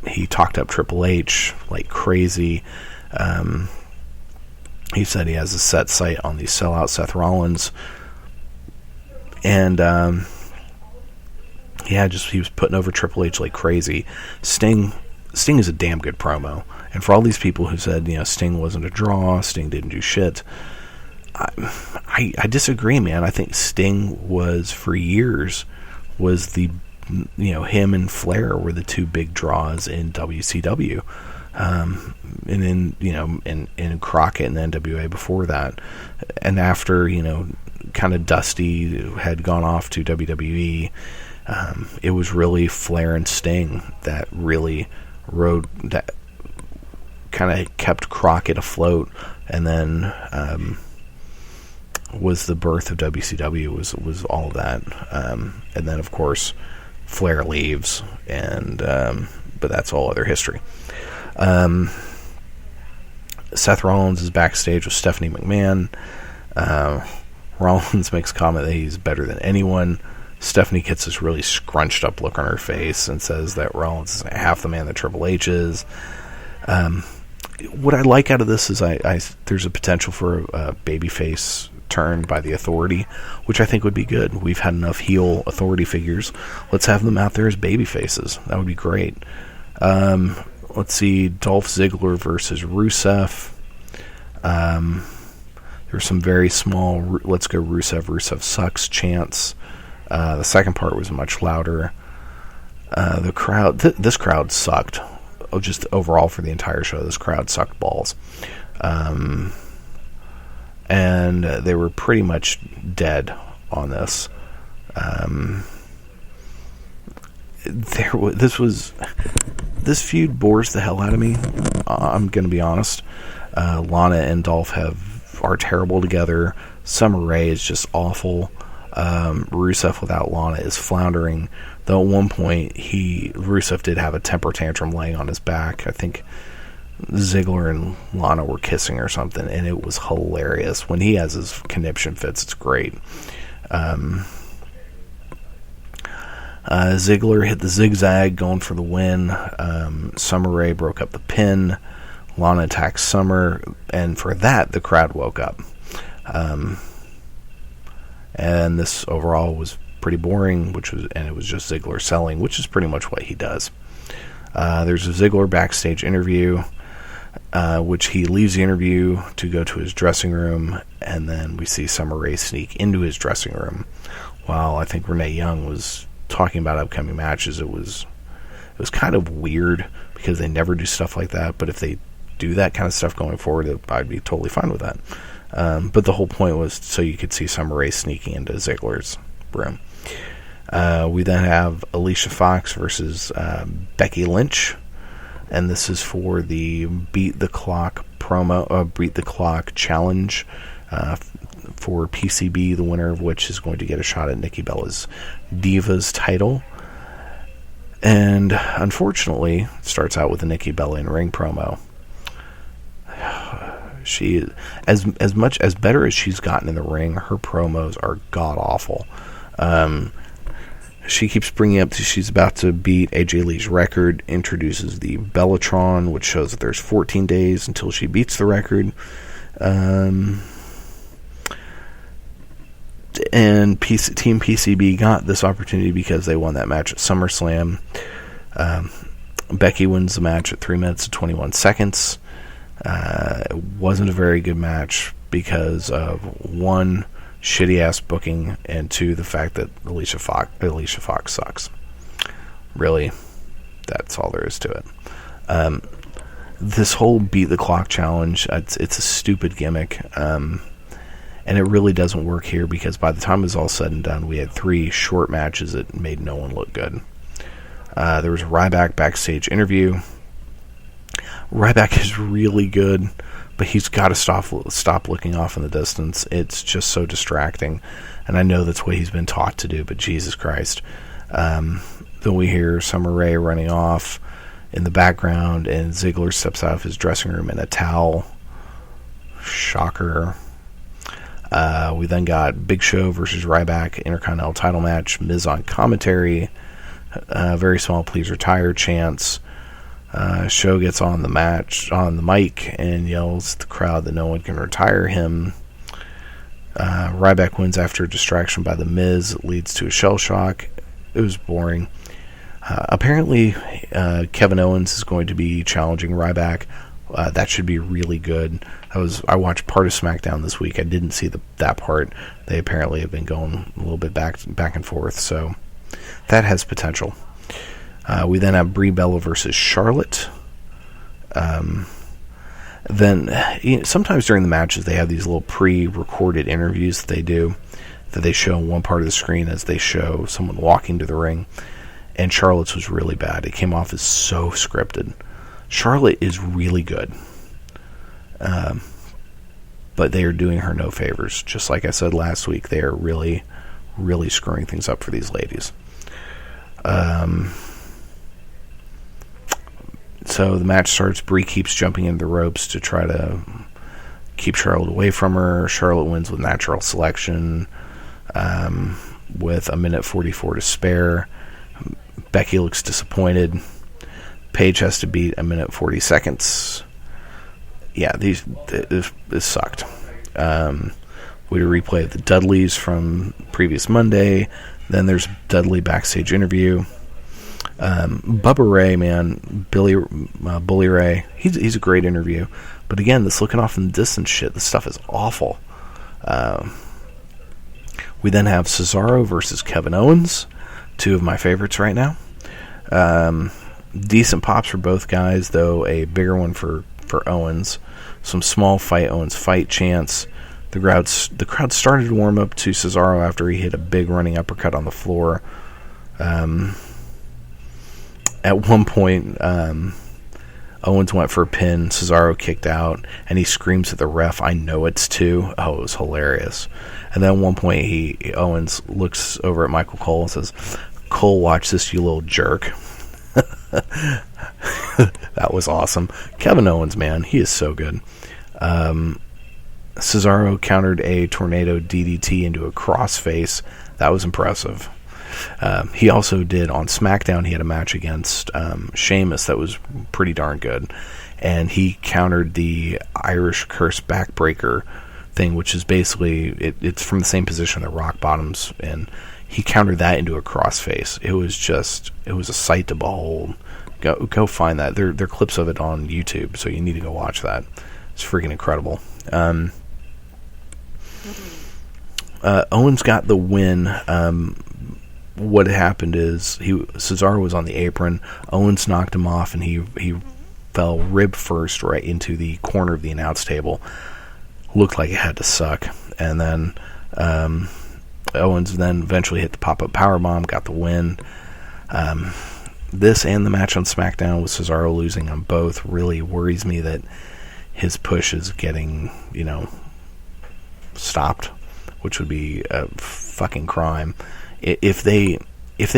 He talked up Triple H like crazy. He said he has a set sight on the sellout Seth Rollins. And he was putting over Triple H like crazy. Sting is a damn good promo. And for all these people who said, Sting wasn't a draw, Sting didn't do shit, I disagree, man. I think Sting was, for years, the him and Flair were the two big draws in WCW, and in Crockett and NWA before that, and after kind of Dusty had gone off to WWE, it was really Flair and Sting that really that kind of kept Crockett afloat, and then was the birth of WCW. Was all of that, and then of course Flair leaves, and but that's all other history. Seth Rollins is backstage with Stephanie McMahon. Rollins makes a comment that he's better than anyone. Stephanie gets this really scrunched up look on her face and says that Rollins is half the man that Triple H is. What I like out of this is there's a potential for a babyface turn by the Authority, which I think would be good. We've had enough heel Authority figures. Let's have them out there as baby faces. That would be great. Let's see, Dolph Ziggler versus Rusev. There's some very small "Let's go Rusev sucks" chants. The second part was much louder. The crowd, this crowd sucked. Just overall for the entire show, this crowd sucked balls. And they were pretty much dead on this. This feud bores the hell out of me. I'm going to be honest. Lana and Dolph are terrible together. Summer Rae is just awful. Rusev without Lana is floundering. Though at one point Rusev did have a temper tantrum laying on his back. I think Ziggler and Lana were kissing or something, and it was hilarious. When he has his conniption fits, it's great. Ziggler hit the zigzag, going for the win. Summer Rae broke up the pin. Lana attacked Summer, and for that, the crowd woke up. And this overall was pretty boring, and it was just Ziggler selling, which is pretty much what he does. There's a Ziggler backstage interview, which he leaves the interview to go to his dressing room, and then we see Summer Rae sneak into his dressing room. While I think Renee Young was talking about upcoming matches, it was kind of weird because they never do stuff like that. But if they do that kind of stuff going forward, I'd be totally fine with that. But the whole point was so you could see Summer Rae sneaking into Ziggler's room. We then have Alicia Fox versus Becky Lynch, and this is for the Beat the Clock challenge for PCB, the winner of which is going to get a shot at Nikki Bella's Divas title. And unfortunately, it starts out with a Nikki Bella in ring promo. She, as much as better as she's gotten in the ring, her promos are god awful. She keeps bringing up that she's about to beat AJ Lee's record, introduces the Bellatron, which shows that there's 14 days until she beats the record. And Team PCB got this opportunity because they won that match at SummerSlam. Becky wins the match at 3 minutes and 21 seconds. It wasn't a very good match because of, one, shitty ass booking, and two, the fact that Alicia Fox sucks. Really, that's all there is to it. This whole beat the clock challenge, it's a stupid gimmick, and it really doesn't work here because by the time it was all said and done, we had 3 short matches that made no one look good. There was a Ryback backstage interview. Ryback is really good, but he's got to stop looking off in the distance. It's just so distracting, and I know that's what he's been taught to do, but Jesus Christ. Then we hear Summer Rae running off in the background, and Ziggler steps out of his dressing room in a towel. Shocker. We then got Big Show versus Ryback Intercontinental title match. Miz on commentary. Very small please retire chants. Show gets on the mic and yells at the crowd that no one can retire him. Ryback wins after a distraction by the Miz. It leads to a shell shock. It was boring. Apparently Kevin Owens is going to be challenging Ryback. That should be really good. I watched part of SmackDown this week. I didn't see that part. They apparently have been going a little bit back and forth, so that has potential. We then have Brie Bella versus Charlotte. Then sometimes during the matches they have these little pre-recorded interviews that they show on one part of the screen as they show someone walking to the ring. And Charlotte's was really bad. It came off as so scripted. Charlotte is really good. But they are doing her no favors. Just like I said last week, they are really, really screwing things up for these ladies. So the match starts. Brie keeps jumping into the ropes to try to keep Charlotte away from her. Charlotte wins with natural selection with 1:44 to spare. Becky looks disappointed. Paige has to beat 1:40 seconds. Yeah, this sucked. We had a replay of the Dudleys from previous Monday. Then there's Dudley backstage interview. Bubba Ray, man, Bully Ray, he's a great interview. But again, this looking off in the distance shit, this stuff is awful. We then have Cesaro versus Kevin Owens, 2 of my favorites right now. Decent pops for both guys, though a bigger one for Owens. Some small fight Owens fight chants. The crowd started to warm up to Cesaro after he hit a big running uppercut on the floor. At one point, Owens went for a pin. Cesaro kicked out, and he screams at the ref, "I know it's 2." Oh, it was hilarious. And then at one point, Owens looks over at Michael Cole and says, "Cole, watch this, you little jerk." That was awesome. Kevin Owens, man, he is so good. Cesaro countered a tornado DDT into a crossface. That was impressive. He also did on SmackDown. He had a match against Sheamus that was pretty darn good, and he countered the Irish Curse backbreaker thing, which is basically it's from the same position that Rock Bottom's, and he countered that into a crossface. It was a sight to behold. Go find that. There are clips of it on YouTube, so you need to go watch that. It's freaking incredible. Owens got the win. What happened is Cesaro was on the apron. Owens knocked him off, and he fell rib first right into the corner of the announce table. Looked like it had to suck. And then Owens then eventually hit the pop-up powerbomb, got the win. This and the match on SmackDown with Cesaro losing on both really worries me that his push is getting, stopped, which would be a fucking crime. If they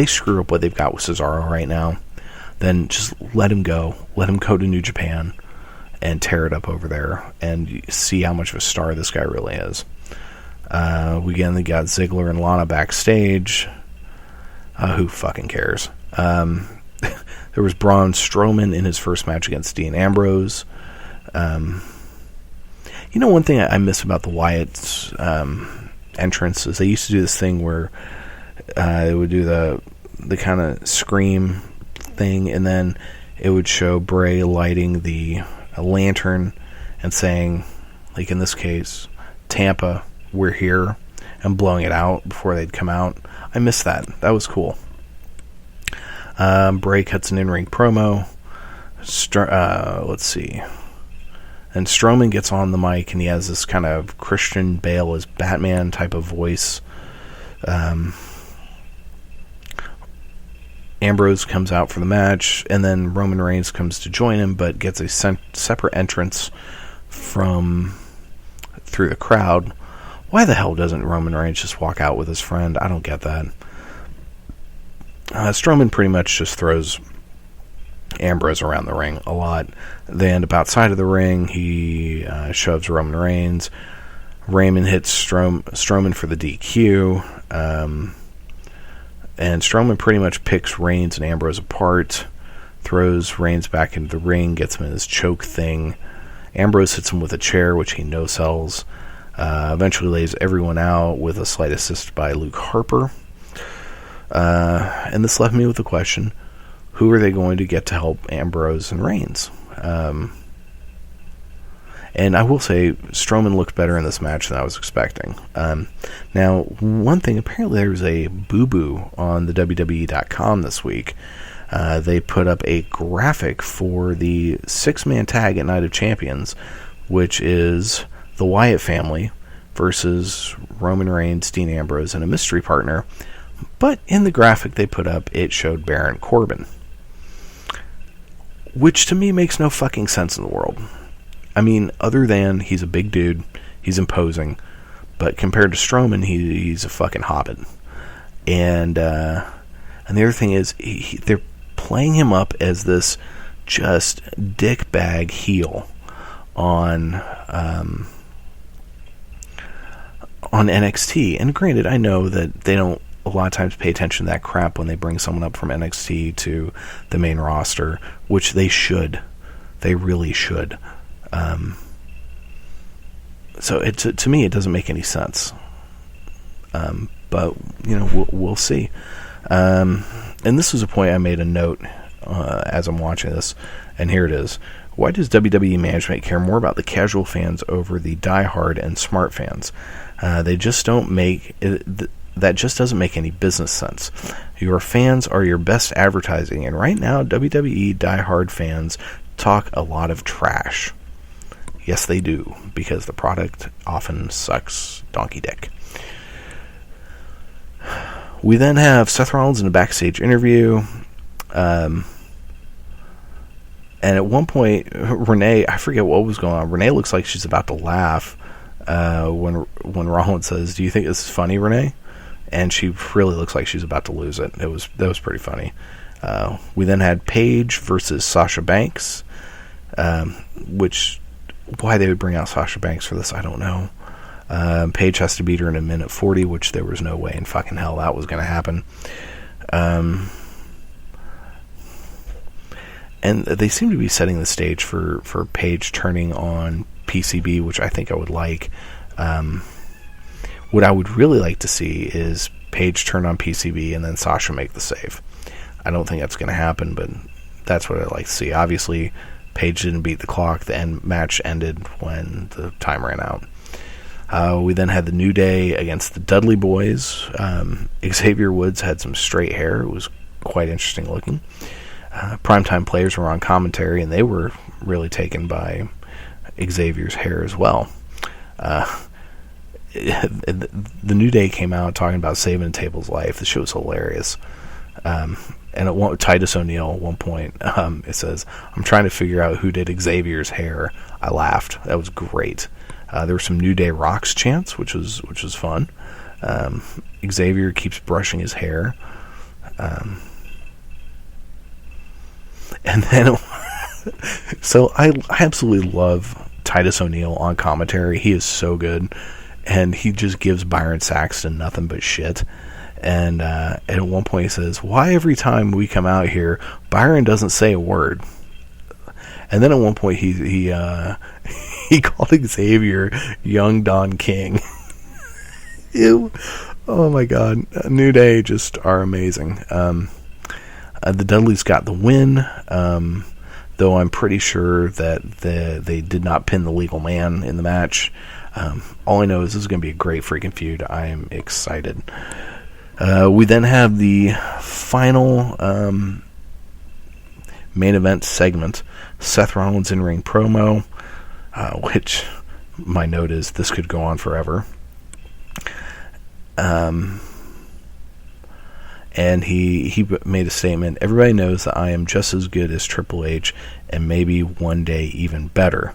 screw up what they've got with Cesaro right now, then just let him go. Let him go to New Japan and tear it up over there and see how much of a star this guy really is. We got Ziggler and Lana backstage. Who fucking cares? There was Braun Strowman in his first match against Dean Ambrose. One thing I miss about the Wyatt's entrance is they used to do this thing where they would do the kind of scream thing, and then it would show Bray lighting a lantern and saying, like in this case, Tampa, we're here, and blowing it out before they'd come out. I miss that. That was cool. Bray cuts an in-ring promo. Let's see. And Strowman gets on the mic, and he has this kind of Christian Bale as Batman type of voice. Ambrose comes out for the match, and then Roman Reigns comes to join him, but gets a separate entrance through the crowd. Why the hell doesn't Roman Reigns just walk out with his friend? I don't get that. Strowman pretty much just throws Ambrose around the ring a lot. They end up outside of the ring. He shoves Roman Reigns. Raymond hits Strowman for the DQ. And Strowman pretty much picks Reigns and Ambrose apart, throws Reigns back into the ring, gets him in his choke thing. Ambrose hits him with a chair, which he no-sells. Eventually lays everyone out with a slight assist by Luke Harper. And this left me with the question, who are they going to get to help Ambrose and Reigns? And I will say, Strowman looked better in this match than I was expecting. Now, one thing, apparently there was a boo-boo on the WWE.com this week. They put up a graphic for the 6-man tag at Night of Champions, which is the Wyatt family versus Roman Reigns, Dean Ambrose, and a mystery partner. But in the graphic they put up, it showed Baron Corbin, which to me makes no fucking sense in the world. I mean, other than he's a big dude, he's imposing, but compared to Strowman, he's a fucking hobbit. And the other thing is, they're playing him up as this just dickbag heel on NXT. And granted, I know that they don't a lot of times pay attention to that crap when they bring someone up from NXT to the main roster, which they should. They really should. So to me, it doesn't make any sense. But, we'll see. And this was a point I made a note as I'm watching this, and here it is. Why does WWE management care more about the casual fans over the diehard and smart fans? They just don't make it. That just doesn't make any business sense. Your fans are your best advertising, and right now, WWE diehard fans talk a lot of trash. Yes, they do, because the product often sucks donkey dick. We then have Seth Rollins in a backstage interview. And at one point, Renee, I forget what was going on. Renee looks like she's about to laugh when Rollins says, "Do you think this is funny, Renee?" And she really looks like she's about to lose it. That was pretty funny. We then had Paige versus Sasha Banks, which why they would bring out Sasha Banks for this, I don't know. Paige has to beat her in a minute 40, which there was no way in fucking hell that was going to happen. And they seem to be setting the stage for Paige turning on PCB, which I think I would like. What I would really like to see is Paige turn on PCB and then Sasha make the save. I don't think that's going to happen, but that's what I'd like to see. Obviously, Paige didn't beat the clock. The match ended when the time ran out. We then had the New Day against the Dudley Boys. Xavier Woods had some straight hair. It was quite interesting looking. Primetime players were on commentary, and they were really taken by Xavier's hair as well. The New Day came out talking about saving a table's life. The show was hilarious. And Titus O'Neil at one point, it says, "I'm trying to figure out who did Xavier's hair." I laughed. That was great. There were some New Day Rocks chants, which was fun. Xavier keeps brushing his hair. And then So I absolutely love Titus O'Neil on commentary. He is so good, and he just gives Byron Saxton nothing but shit. And at one point he says, "Why every time we come out here, Byron doesn't say a word?" And then at one point he he called Xavier Young Don King. Ew. Oh my God, New Day just are amazing. The Dudleys got the win, though I'm pretty sure that they did not pin the Legal Man in the match. All I know is this is going to be a great freaking feud. I am excited. We then have the final main event segment, Seth Rollins in-ring promo, which my note is this could go on forever. And he made a statement, "Everybody knows that I am just as good as Triple H, and maybe one day even better."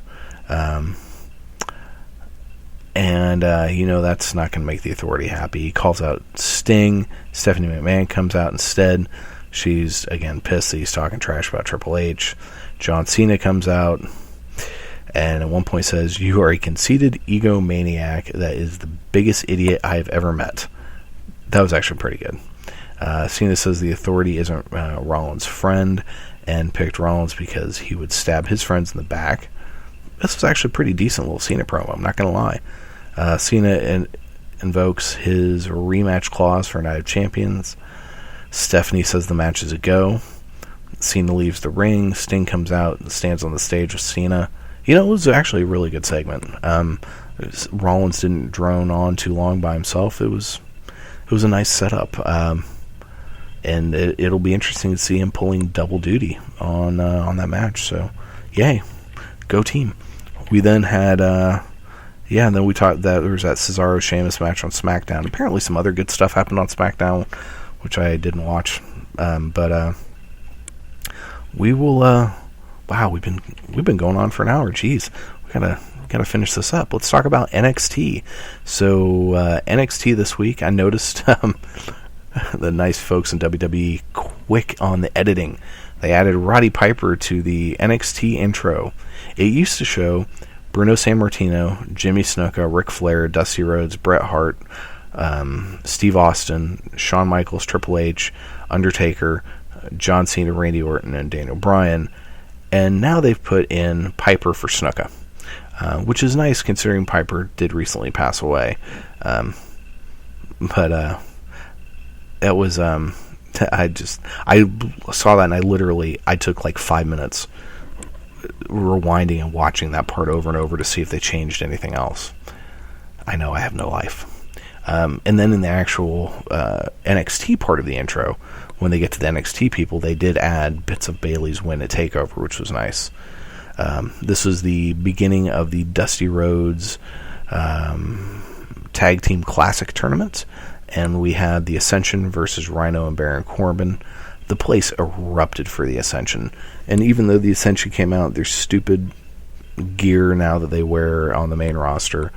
That's not going to make the Authority happy. He calls out Sting. Stephanie McMahon comes out instead. She's, again, pissed that he's talking trash about Triple H. John Cena comes out and at one point says, "You are a conceited egomaniac that is the biggest idiot I have ever met." That was actually pretty good. Cena says the Authority isn't Rollins' friend and picked Rollins because he would stab his friends in the back. This was actually a pretty decent little Cena promo, I'm not going to lie. Cena invokes his rematch clause for Night of Champions. Stephanie says the match is a go. Cena leaves the ring. Sting comes out and stands on the stage with Cena. It was actually a really good segment. Rollins didn't drone on too long by himself. It was a nice setup. And it'll be interesting to see him pulling double duty on that match. So, yay. Go team. We then had, and then we talked that there was that Cesaro-Sheamus match on SmackDown. Apparently some other good stuff happened on SmackDown, which I didn't watch. But we will, wow, we've been going on for an hour. Jeez. We gotta finish this up. Let's talk about NXT. So, NXT this week, I noticed, the nice folks in WWE quick on the editing. They added Roddy Piper to the NXT intro. It used to show Bruno Sammartino, Jimmy Snuka, Ric Flair, Dusty Rhodes, Bret Hart, Steve Austin, Shawn Michaels, Triple H, Undertaker, John Cena, Randy Orton, and Daniel Bryan. And now they've put in Piper for Snuka, which is nice considering Piper did recently pass away. But it was, I saw that and I took like 5 minutes rewinding and watching that part over and over to see if they changed anything else. I know I have no life. And then in the actual NXT part of the intro, when they get to the NXT people, they did add bits of Bayley's win at TakeOver, which was nice. This was the beginning of the Dusty Rhodes Tag Team Classic tournament, and we had the Ascension versus Rhino and Baron Corbin. The place erupted for the Ascension, and even though the Ascension came out, their stupid gear now that they wear on the main roster,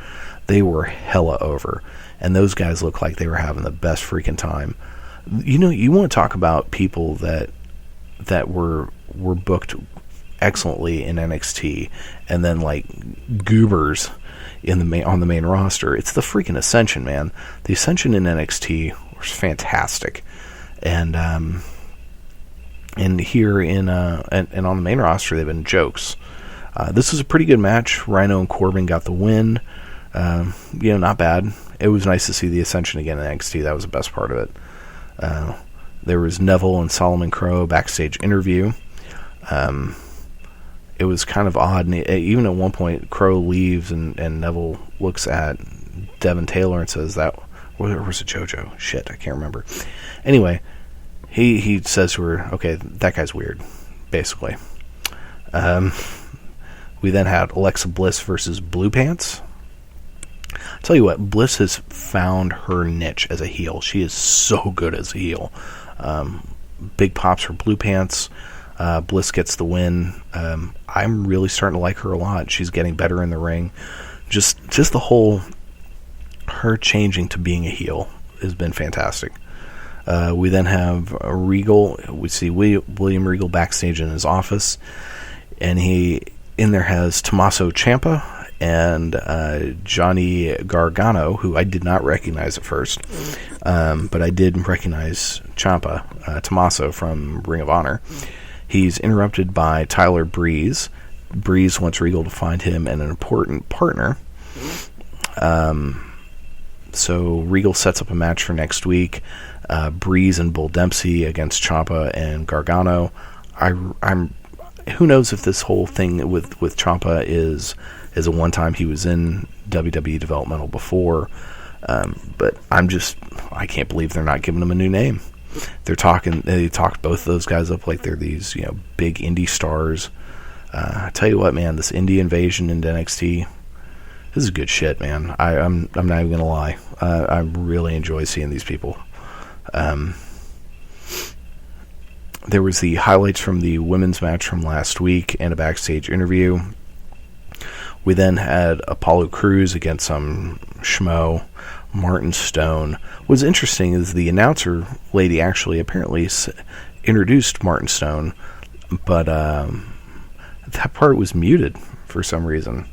they were hella over, and those guys looked like they were having the best freaking time. You want to talk about people that were booked excellently in NXT, and then like goobers on the main roster. It's the freaking Ascension, man. The Ascension in NXT was fantastic, and here and on the main roster they've been jokes. This was a pretty good match. Rhino and Corbin got the win. Not bad. It was nice to see the Ascension again in NXT. That was the best part of it. There was Neville and Solomon Crowe backstage interview. It was kind of odd, and even at one point, Crowe leaves, and Neville looks at Devin Taylor and says, or was it JoJo? Shit, I can't remember. Anyway, he says to her, okay, that guy's weird, basically. We then had Alexa Bliss versus Blue Pants. I'll tell you what, Bliss has found her niche as a heel. She is so good as a heel. Big pops for Blue Pants. Bliss gets the win. I'm really starting to like her a lot. She's getting better in the ring. Just the whole her changing to being a heel has been fantastic. We then have Regal. We see William Regal backstage in his office, and he in there has Tommaso Ciampa and Johnny Gargano, who I did not recognize at first, but I did recognize Ciampa, Tommaso from Ring of Honor. He's interrupted by Tyler Breeze. Breeze wants Regal to find him an important partner. So Regal sets up a match for next week. Breeze and Bull Dempsey against Ciampa and Gargano. Who knows if this whole thing with Ciampa is a one-time. He was in WWE developmental before, but I can't believe they're not giving him a new name. They talked both of those guys up like they're these big indie stars. I tell you what, man, this indie invasion into NXT, this is good shit, man. I'm not even gonna lie. I really enjoy seeing these people. There was the highlights from the women's match from last week and a backstage interview. We then had Apollo Crews against some schmo, Martin Stone. What's interesting is the announcer lady actually apparently introduced Martin Stone, but that part was muted for some reason.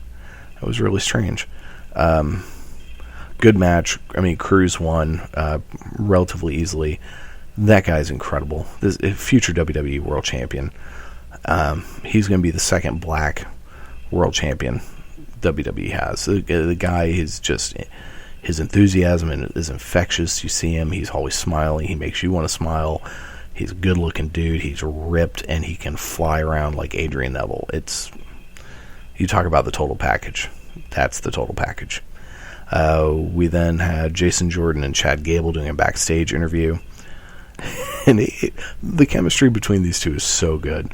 It was really strange. Good match. I mean, Crews won relatively easily. That guy's incredible. This future WWE World Champion. He's going to be the second black World Champion WWE has. The guy is just, his enthusiasm is infectious. You see him, he's always smiling. He makes you want to smile. He's a good-looking dude. He's ripped, and he can fly around like Adrian Neville. You talk about the total package. That's the total package. We then had Jason Jordan and Chad Gable doing a backstage interview. And the chemistry between these two is so good.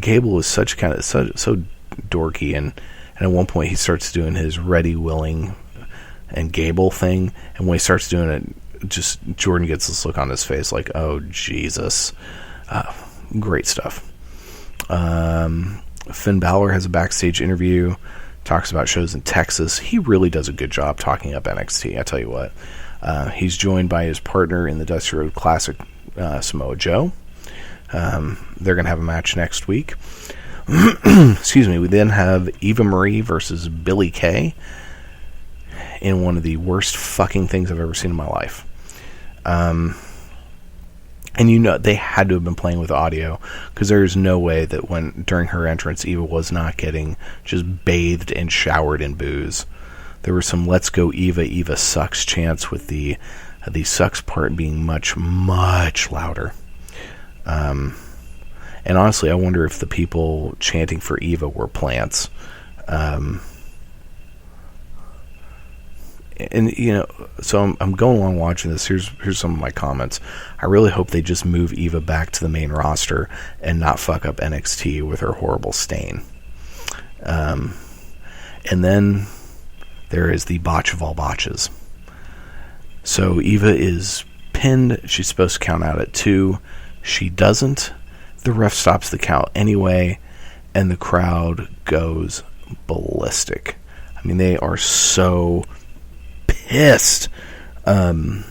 Gable is so dorky, and at one point he starts doing his ready, willing, and Gable thing, and when he starts doing it, just Jordan gets this look on his face like, oh Jesus. Great stuff. Finn Balor has a backstage interview, talks about shows in Texas. He really does a good job talking up NXT, I tell you what. He's joined by his partner in the Dusty Road Classic, Samoa Joe. They're going to have a match next week. Excuse me. We then have Eva Marie versus Billie Kay in one of the worst fucking things I've ever seen in my life. And they had to have been playing with audio, because there's no way that during her entrance, Eva was not getting just bathed and showered in booze. There were some "Let's go Eva sucks" chants, with the sucks part being much, much louder. And honestly, I wonder if the people chanting for Eva were plants. So I'm going along watching this. Here's some of my comments. I really hope they just move Eva back to the main roster and not fuck up NXT with her horrible stain. And then there is the botch of all botches. So Eva is pinned. She's supposed to count out at 2. She doesn't. The ref stops the count anyway, and the crowd goes ballistic. I mean, they are so pissed. This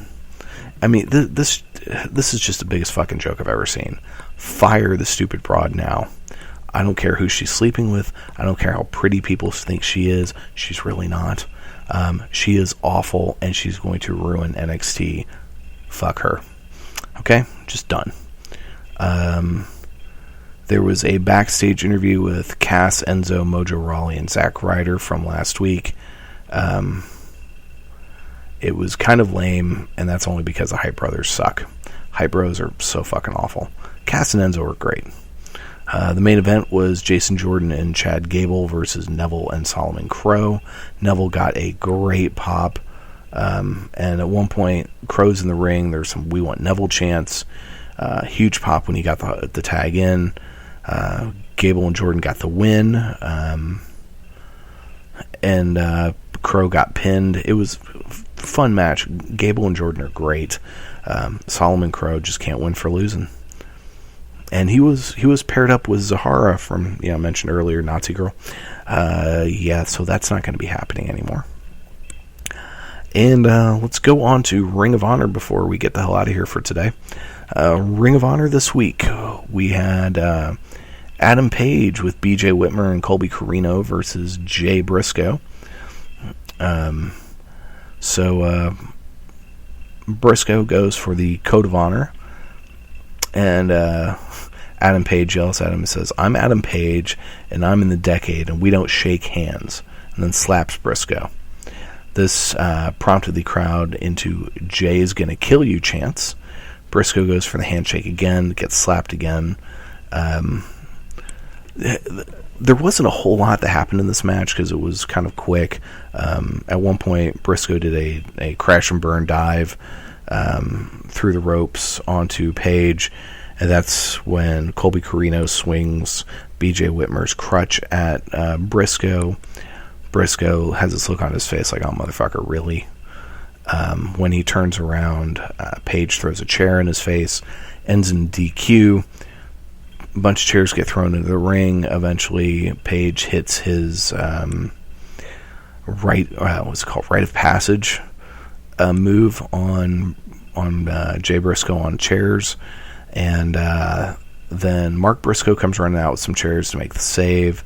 is just the biggest fucking joke I've ever seen. Fire the stupid broad now. I don't care who she's sleeping with. I don't care how pretty people think she is. She's really not. She is awful, and she's going to ruin NXT. Fuck her. Okay? Just done. There was a backstage interview with Cass, Enzo, Mojo Rawley, and Zack Ryder from last week. It was kind of lame, and that's only because the Hype Brothers suck. Hype Bros are so fucking awful. Cass and Enzo are great. The main event was Jason Jordan and Chad Gable versus Neville and Solomon Crow. Neville got a great pop, and at one point, Crow's in the ring. There's some "We Want Neville" chants. Huge pop when he got the tag in. Gable and Jordan got the win, and Crow got pinned. It was a fun match. Gable and Jordan are great. Solomon Crow just can't win for losing. And he was paired up with Zahara from, I mentioned earlier, Nazi Girl. So that's not going to be happening anymore. And let's go on to Ring of Honor before we get the hell out of here for today. Ring of Honor this week, we had Adam Page with BJ Whitmer and Colby Corino versus Jay Briscoe. So Briscoe goes for the Code of Honor, and Adam Page yells at him and says, "I'm Adam Page, and I'm in the Decade, and we don't shake hands," and then slaps Briscoe. This prompted the crowd into "Jay is gonna kill you" chants. Briscoe goes for the handshake again, gets slapped again. There wasn't a whole lot that happened in this match because it was kind of quick. At one point, Briscoe did a crash and burn dive through the ropes onto Page, and that's when Colby Corino swings BJ Whitmer's crutch at Briscoe. Briscoe has this look on his face like, "Oh, motherfucker, really?" When he turns around, Page throws a chair in his face, ends in DQ. A bunch of chairs get thrown into the ring. Eventually, Page hits his rite of passage move on Jay Briscoe on chairs, and then Mark Briscoe comes running out with some chairs to make the save.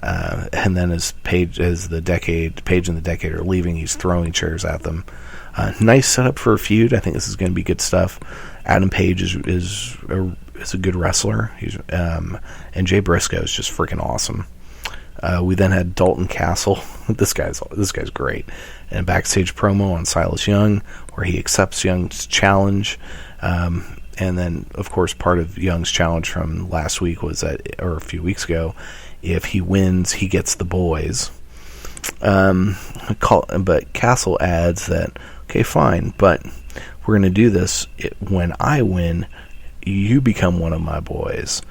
And then as Page and the Decade are leaving, he's throwing chairs at them. Nice setup for a feud. I think this is going to be good stuff. Adam Page is a good wrestler. And Jay Briscoe is just freaking awesome. We then had Dalton Castle. This guy's great. And a backstage promo on Silas Young, where he accepts Young's challenge. And then, of course, part of Young's challenge from last week was or a few weeks ago, if he wins, he gets the boys. But Castle adds that, okay, fine, but we're going to do this. When I win, you become one of my boys.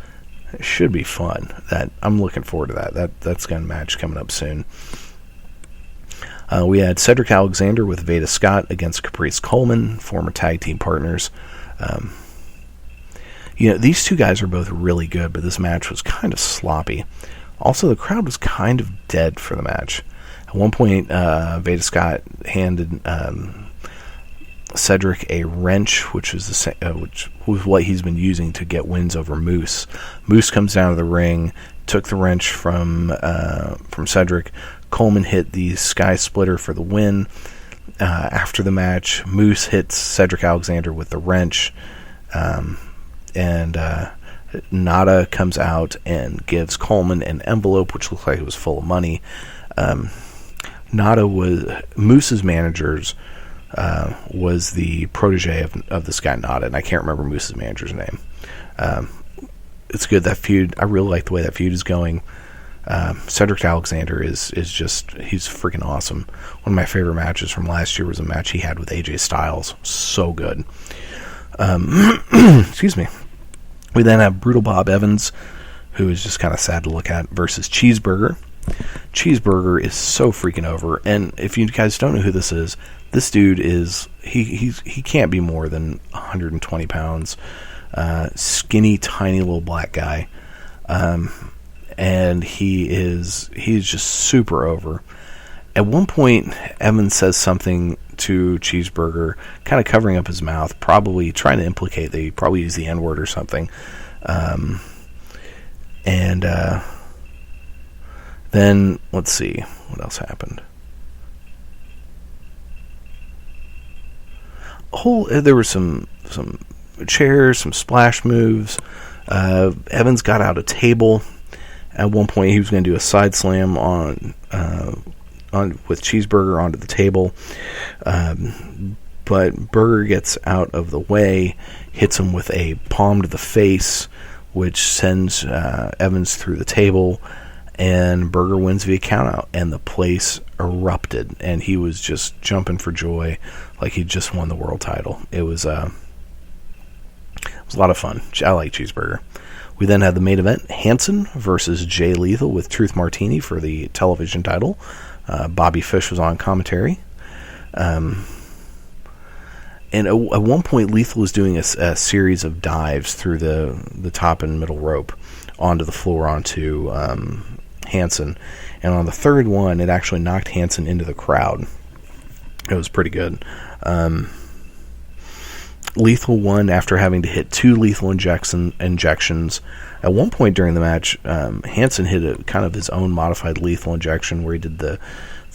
It should be fun. I'm looking forward to that. That's going to match coming up soon. We had Cedric Alexander with Veda Scott against Caprice Coleman, former tag team partners. These two guys are both really good, but this match was kind of sloppy. Also, the crowd was kind of dead for the match. At one point, Veda Scott handed Cedric a wrench, which was what he's been using to get wins over Moose. Moose comes down to the ring, took the wrench from Cedric. Coleman hit the Sky Splitter for the win. After the match, Moose hits Cedric Alexander with the wrench, and Nada comes out and gives Coleman an envelope which looked like it was full of money. Nada was Moose's manager's was the protege of this guy Nada, and I can't remember Moose's manager's name. It's good, that feud. I really like the way that feud is going. Cedric Alexander is just, he's freaking awesome. One of my favorite matches from last year was a match he had with AJ Styles. So good. Excuse me. We then have Brutal Bob Evans, who is just kind of sad to look at, versus Cheeseburger. Cheeseburger is so freaking over, and if you guys don't know who this dude is, he can't be more than 120 pounds. Skinny, tiny little black guy. And he's just super over. At one point, Evans says something to Cheeseburger, kind of covering up his mouth, probably trying to implicate that he probably used the N-word or something. Then, let's see, what else happened? There were some chairs, some splash moves. Evans got out a table. At one point, he was going to do a side slam on with Cheeseburger onto the table, but Burger gets out of the way, hits him with a palm to the face, which sends Evans through the table, and Burger wins via countout, and the place erupted, and he was just jumping for joy like he just won the world title. It was a lot of fun. I like Cheeseburger. We then had the main event, Hanson versus Jay Lethal with Truth Martini for the television title. Bobby Fish was on commentary. And at one point, Lethal was doing a series of dives through the top and middle rope onto the floor, onto Hanson. And on the third one, it actually knocked Hanson into the crowd. It was pretty good. Lethal won after having to hit 2 lethal injections. At one point during the match, Hansen hit a kind of his own modified lethal injection where he did the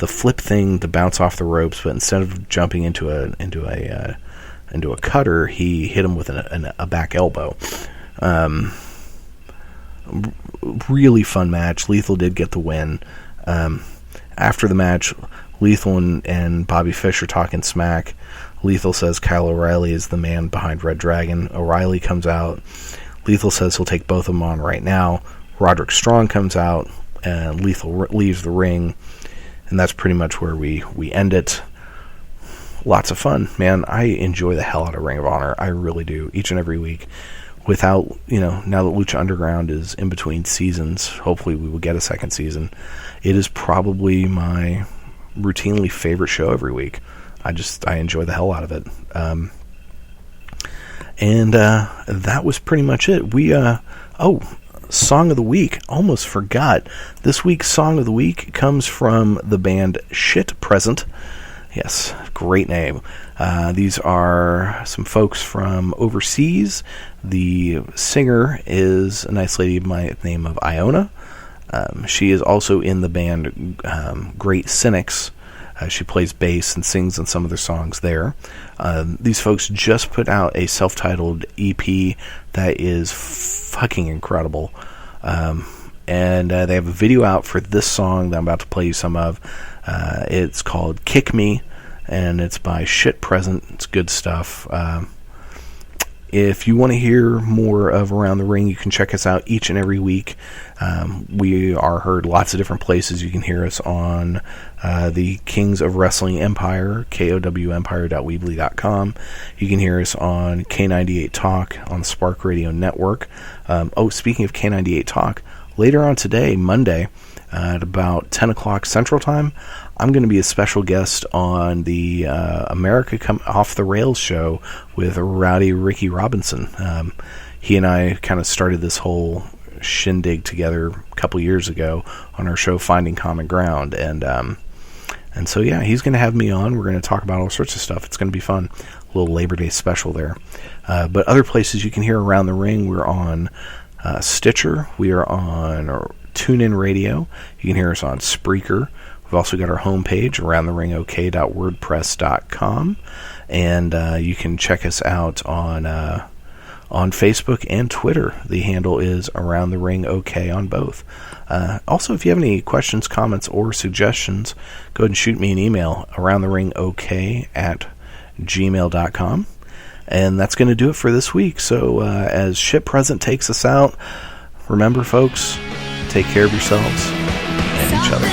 flip thing to bounce off the ropes, but instead of jumping into a cutter, he hit him with a back elbow. Really fun match. Lethal did get the win. After the match, Lethal and Bobby Fish are talking smack. Lethal says Kyle O'Reilly is the man behind Red Dragon. O'Reilly comes out. Lethal says he'll take both of them on right now. Roderick Strong comes out, and Lethal leaves the ring. And that's pretty much where we end it. Lots of fun, man. I enjoy the hell out of Ring of Honor. I really do, each and every week. Without, now that Lucha Underground is in between seasons, hopefully we will get a second season. It is probably my routinely favorite show every week. I enjoy the hell out of it. And that was pretty much it. Song of the Week. Almost forgot. This week's Song of the Week comes from the band Shit Present. Yes, great name. These are some folks from overseas. The singer is a nice lady by the name of Iona. She is also in the band Great Cynics. She plays bass and sings in some of their songs there. These folks just put out a self-titled EP that is fucking incredible. And they have a video out for this song that I'm about to play you some of. It's called Kick Me, and it's by Shit Present. It's good stuff. If you want to hear more of Around the Ring, you can check us out each and every week. We are heard lots of different places. You can hear us on the Kings of Wrestling Empire, kowempire.weebly.com. You can hear us on K98 Talk on the Spark Radio Network. Speaking of K98 Talk, later on today, Monday, at about 10 o'clock Central Time, I'm going to be a special guest on the America Come Off the Rails show with Rowdy Ricky Robinson. He and I kind of started this whole shindig together a couple years ago on our show Finding Common Ground, and so yeah, he's going to have me on. We're going to talk about all sorts of stuff. It's going to be fun. A little Labor Day special there. But other places you can hear Around the Ring, we're on Stitcher. We are on TuneIn Radio. You can hear us on Spreaker. We've also got our homepage, aroundtheringok.wordpress.com, and you can check us out on Facebook and Twitter. The handle is Around the Ring OK on both. Also, if you have any questions, comments, or suggestions, go ahead and shoot me an email, aroundtheringok@gmail.com. And that's going to do it for this week. So as Shit Present takes us out, remember, folks, take care of yourselves and each other.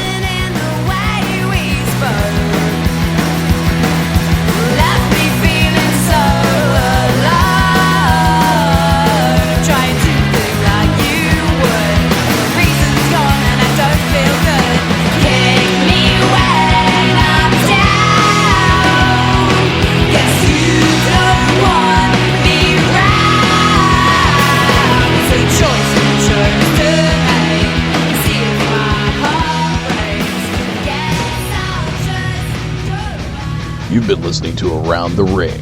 You've been listening to Around the Ring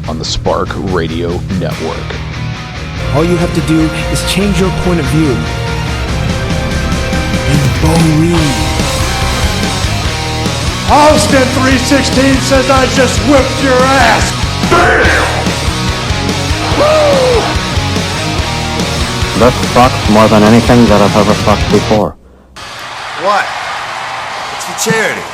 on the Spark Radio Network. All you have to do is change your point of view and believe. Austin 316 says I just whipped your ass. Damn! Woo! This sucks more than anything that I've ever sucked before. What? It's for charity.